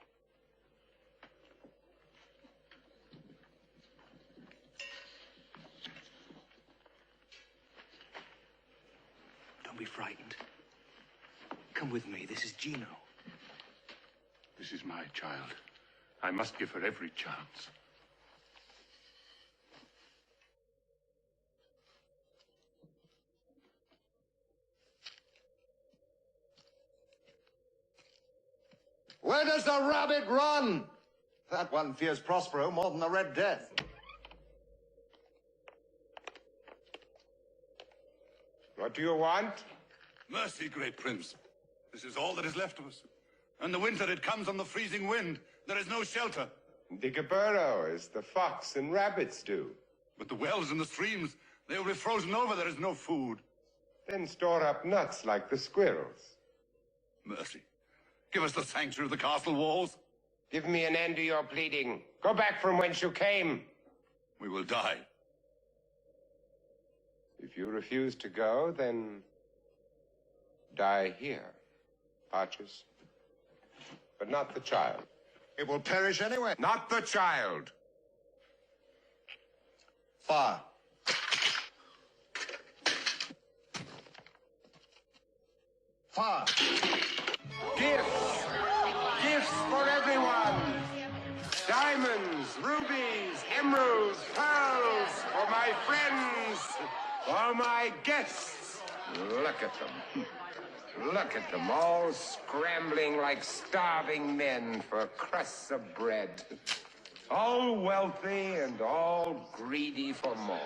Don't be frightened. Come with me. This is Gino. This is my child. I must give her every chance. Where does the rabbit run? That one fears Prospero more than the Red Death. What do you want? Mercy, great prince. This is all that is left of us. In the winter, it comes on the freezing wind. There is no shelter. Dig a burrow, as the fox and rabbits do. But the wells and the streams, they will be frozen over. There is no food. Then store up nuts like the squirrels. Mercy. Give us the sanctuary of the castle walls. Give me an end to your pleading. Go back from whence you came. We will die. If you refuse to go, then die here, Archers. But not the child. It will perish anyway. Not the child. Fire. Fire. Gifts! Gifts for everyone! Diamonds, rubies, emeralds, pearls, for my friends, for my guests. Look at them. Look at them, all scrambling like starving men for crusts of bread. All wealthy and all greedy for more.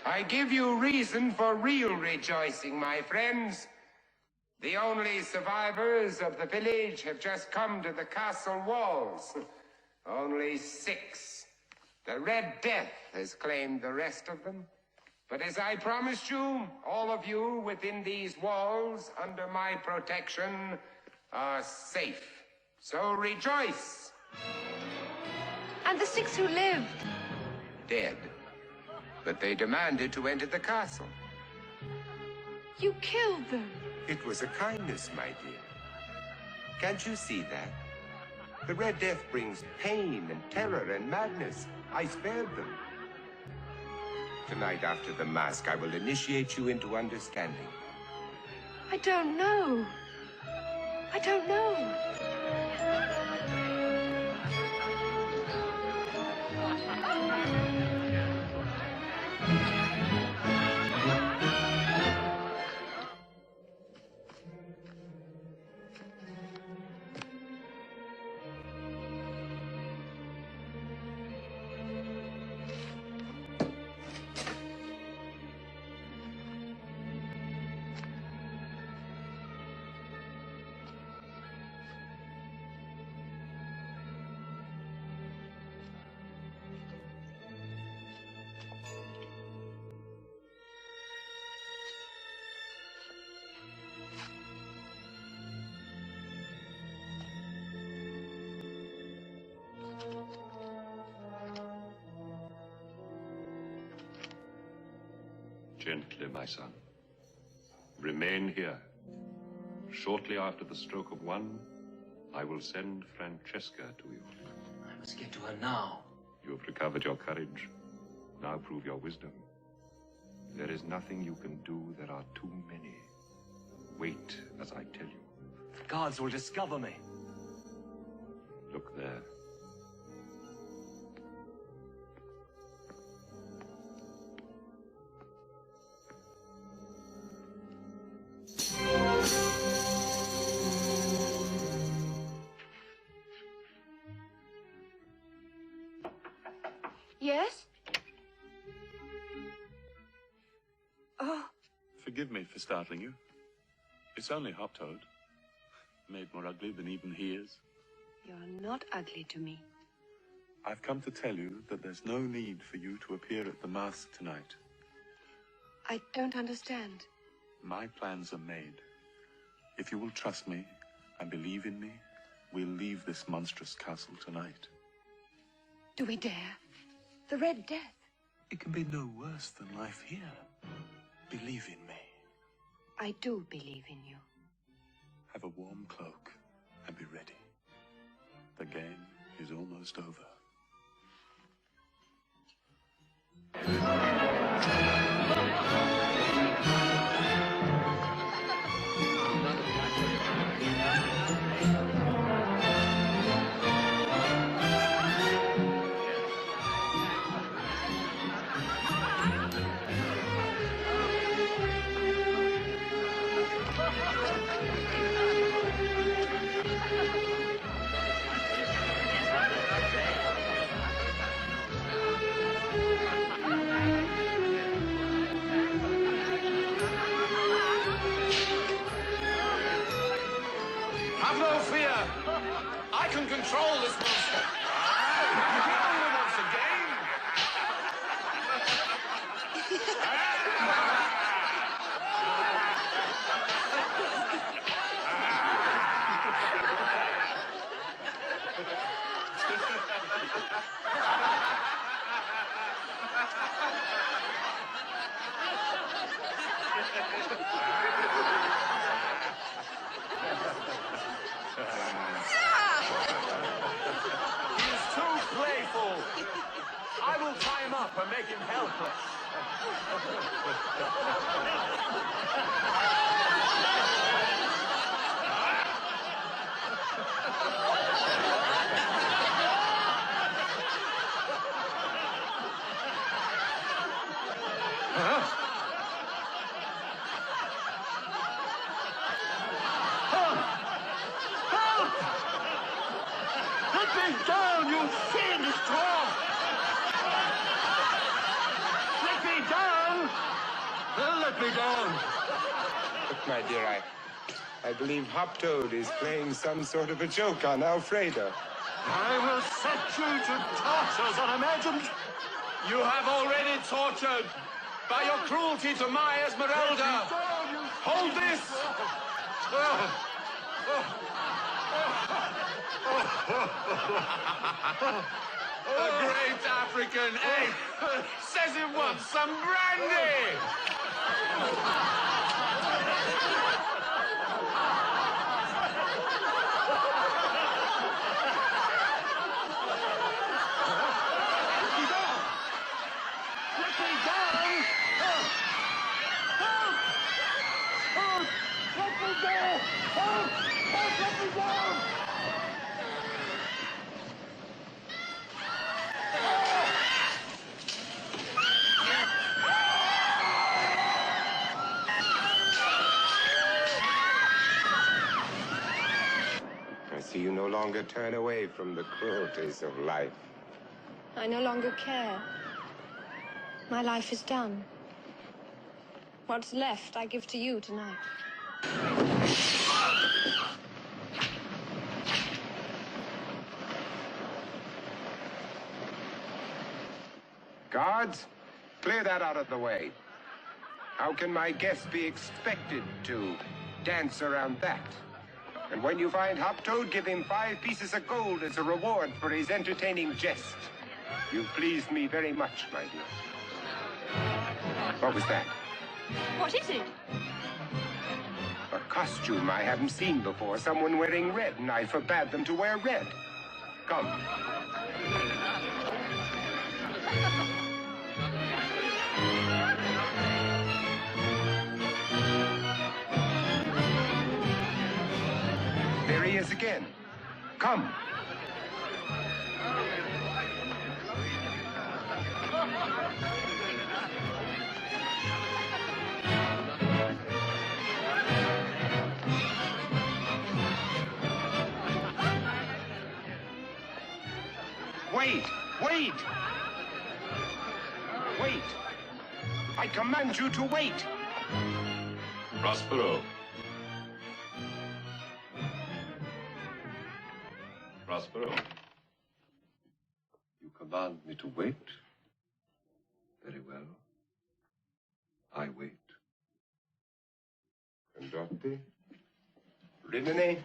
I give you reason for real rejoicing, my friends. The only survivors of the village have just come to the castle walls. Only 6. The Red Death has claimed the rest of them. But as I promised you, all of you within these walls, under my protection, are safe. So rejoice. And the 6 who lived? Dead. But they demanded to enter the castle. You killed them. It was a kindness, my dear. Can't you see that? The Red Death brings pain and terror and madness. I spared them. Tonight, after the mask, I will initiate you into understanding. I don't know. I don't know. Gently, my son. Remain here. Shortly after the stroke of one, I will send Francesca to you. I must get to her now. You have recovered your courage. Now prove your wisdom. There is nothing you can do. There are too many. Wait as I tell you. The guards will discover me. Look there. Yes? Oh. Forgive me for startling you. It's only Hoptoad. Made more ugly than even he is. You're not ugly to me. I've come to tell you that there's no need for you to appear at the Masque tonight. I don't understand. My plans are made. If you will trust me and believe in me, we'll leave this monstrous castle tonight. Do we dare? The Red Death. It can be no worse than life here. Believe in me. I do believe in you. Have a warm cloak and be ready. The game is almost over. Have no fear. I can control this monster. He only wants a game. I will tie him up and make him helpless. Let me down, you fiendish dwarf! Let me down! Let me down! Look, my dear, I believe Hoptoad is playing some sort of a joke on Alfredo. I will set you to tortures unimagined. You have already tortured by your cruelty to my Esmeralda. Hold this! A great African ape says he wants some brandy! I see you no longer turn away from the cruelties of life. I no longer care. My life is done. What's left, I give to you tonight. Guards, clear that out of the way. How can my guest be expected to dance around that? And when you find Hoptoad, give him 5 pieces of gold as a reward for his entertaining jest. You've pleased me very much, my dear. What was that? What is it? A costume I haven't seen before. Someone wearing red, and I forbade them to wear red. Come. There he is again. Come. Wait! Wait! Wait! I command you to wait! Prospero. Prospero. You command me to wait? Very well. I wait. Condotti? Rimini?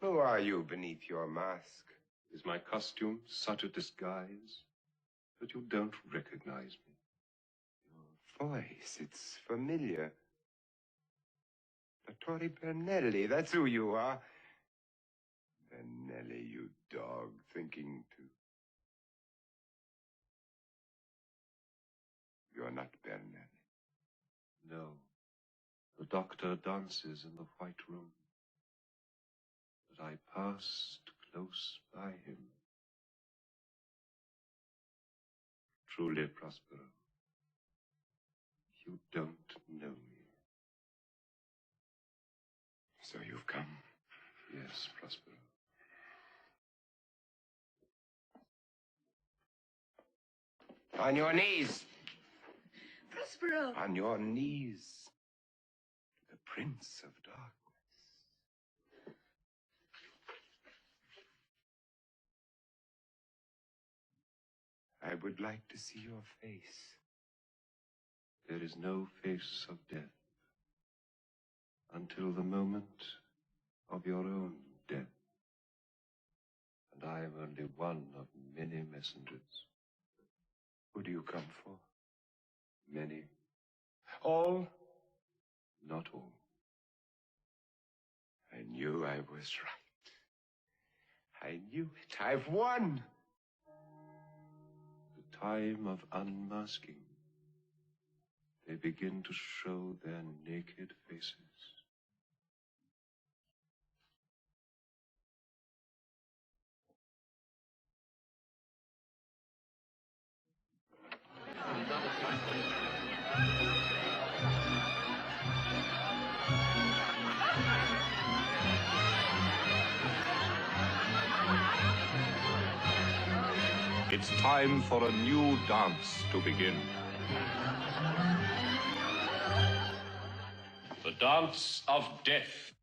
Who are you beneath your mask? Is my costume such a disguise that you don't recognize me? Your voice, it's familiar. Dottore Bernelli, that's who you are. Bernelli, you dog, thinking to... You're not Bernelli. No. The doctor dances in the white room. But I passed close by him. Truly, Prospero, you don't know me. So you've come? Yes, Prospero. On your knees! Prospero! On your knees to the Prince of Darkness. I would like to see your face. There is no face of death until the moment of your own death. And I am only one of many messengers. Who do you come for? Many. All? Not all. I knew I was right. I knew it. I've won! The time of unmasking. They begin to show their naked faces. It's time for a new dance to begin. The dance of death.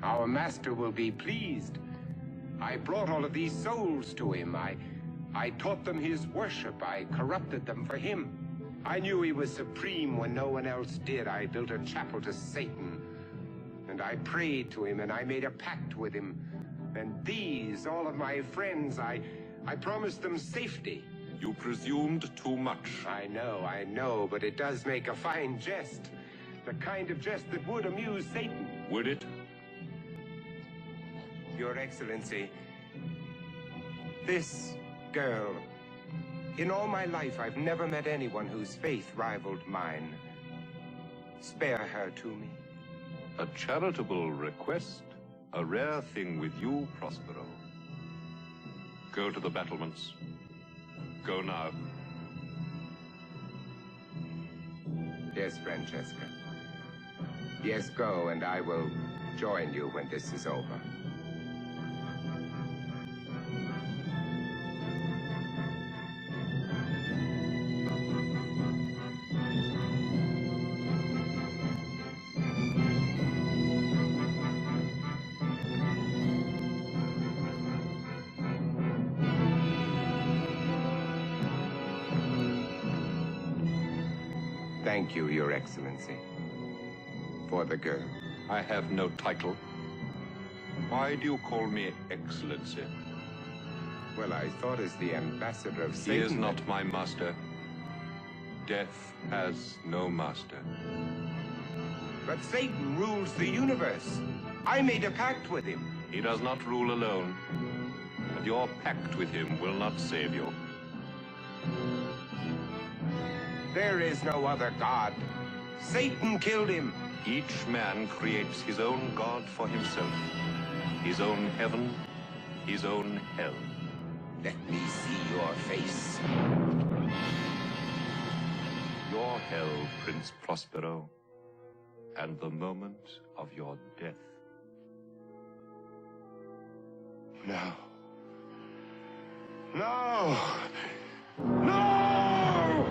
Our master will be pleased. I brought all of these souls to him. I taught them his worship. I corrupted them for him. I knew he was supreme when no one else did. I built a chapel to Satan. And I prayed to him, and I made a pact with him. And these, all of my friends, I promised them safety. You presumed too much. I know, but it does make a fine jest. The kind of jest that would amuse Satan. Would it? Your Excellency, this girl, In all my life, I've never met anyone whose faith rivaled mine. Spare her to me. A charitable request? A rare thing with you, Prospero. Go to the battlements. Go now. Yes, Francesca. Yes, go, and I will join you when this is over. Thank you, Your Excellency. For the girl. I have no title. Why do you call me Excellency? Well, I thought as the ambassador of Satan... He is not my master. Death has no master. But Satan rules the universe. I made a pact with him. He does not rule alone. And your pact with him will not save you. There is no other god. Satan killed him. Each man creates his own god for himself. His own heaven, his own hell. Let me see your face. Your hell, Prince Prospero, and the moment of your death. No. No! No!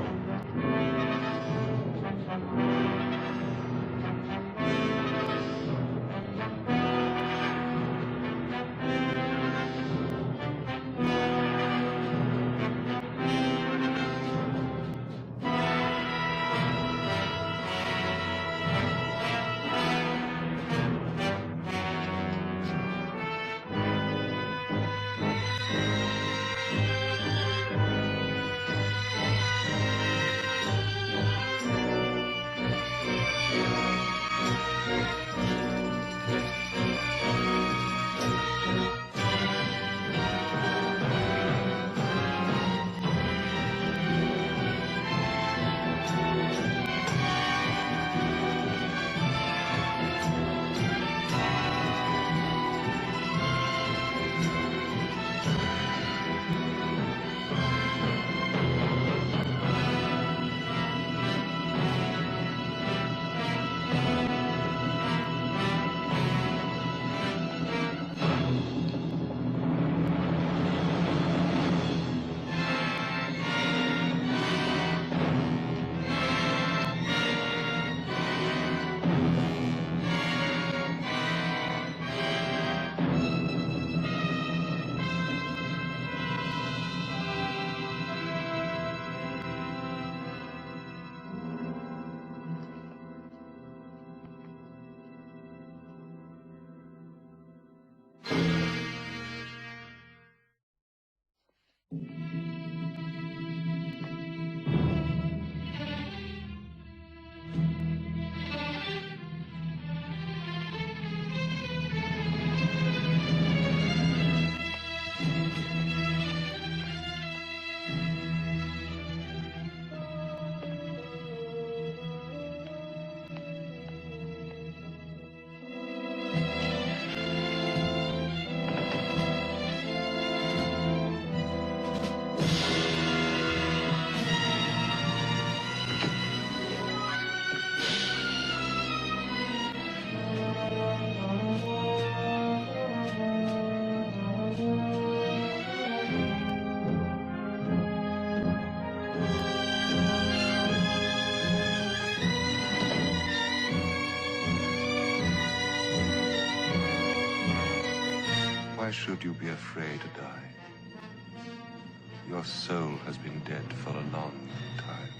Why should you be afraid to die? Your soul has been dead for a long time.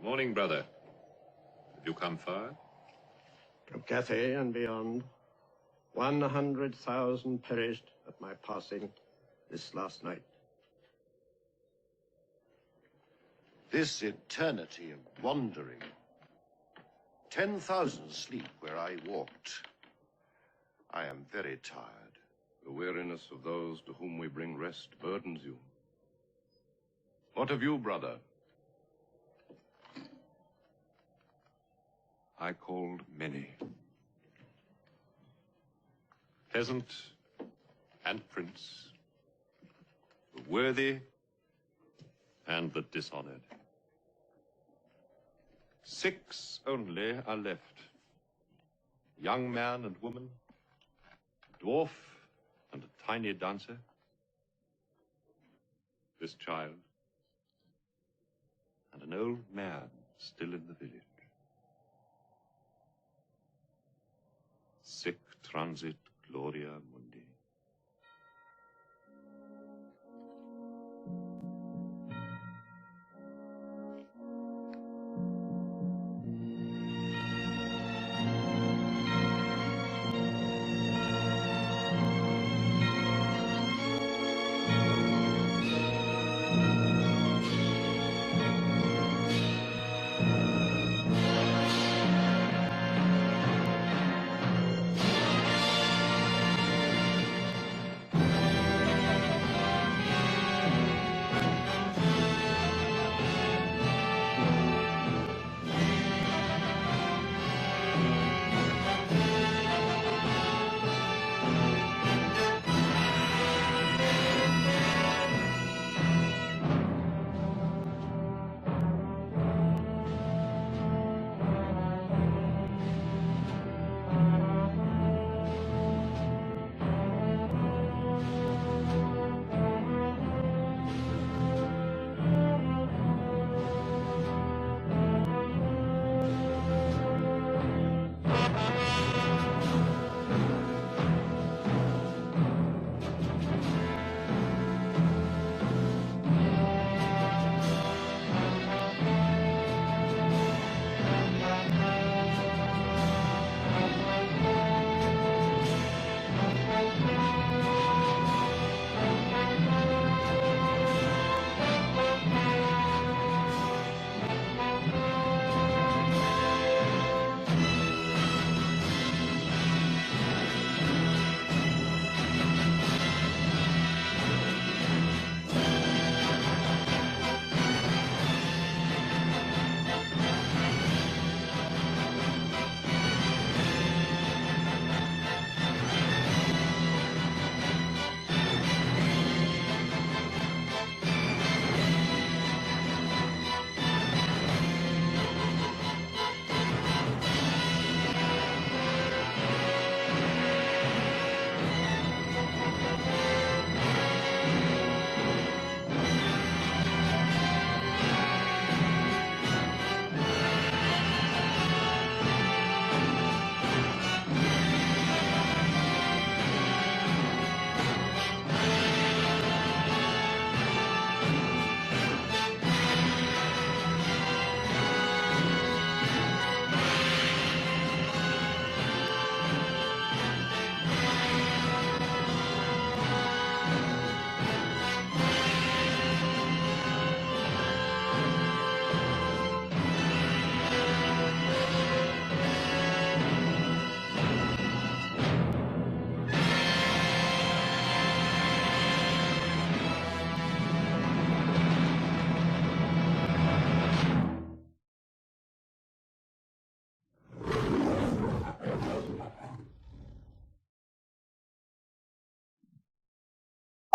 Morning, brother. Have you come far? From Cathay and beyond, 100,000 perished at my passing this last night. This eternity of wandering. 10,000 sleep where I walked. I am very tired. The weariness of those to whom we bring rest burdens you. What of you, brother? I called many. Peasant and prince, the worthy and the dishonored. 6 only are left. Young man and woman, dwarf and a tiny dancer. This child and an old man still in the village. Sic transit gloria mundi.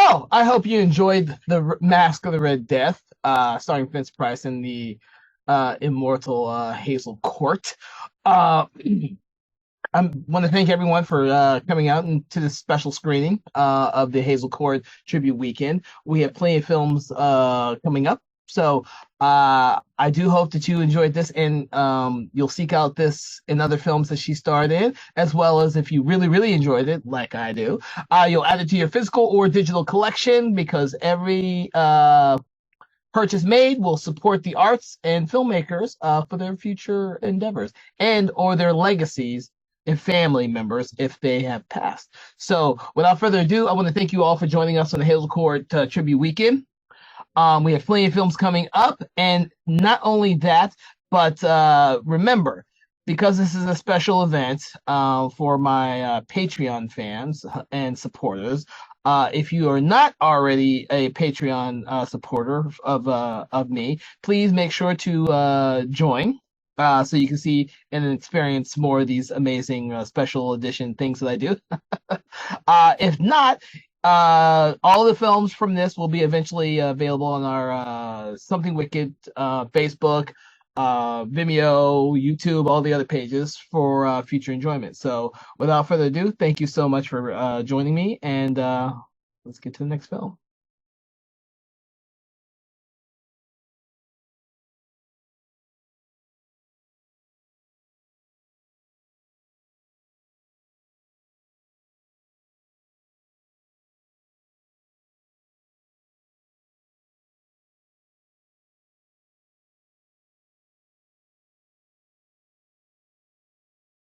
Oh, I hope you enjoyed the Mask of the Red Death, starring Vince Price and the immortal Hazel Court. I want to thank everyone for coming out to this special screening of the Hazel Court Tribute Weekend. We have plenty of films coming up, so I do hope that you enjoyed this, and you'll seek out this in other films that she starred in, as well as if you really, really enjoyed it, like I do, you'll add it to your physical or digital collection, because every purchase made will support the arts and filmmakers for their future endeavors and or their legacies and family members if they have passed. So without further ado, I want to thank you all for joining us on the Hazel Court Tribute Weekend. We have plenty of films coming up, and not only that, but remember, because this is a special event for my Patreon fans and supporters, if you are not already a Patreon supporter of me, please make sure to join so you can see and experience more of these amazing special edition things that I do. If not, all the films from this will be eventually available on our Something Wicked Facebook, Vimeo, YouTube, all the other pages for future enjoyment. So without further ado, thank you so much for joining me, and let's get to the next film.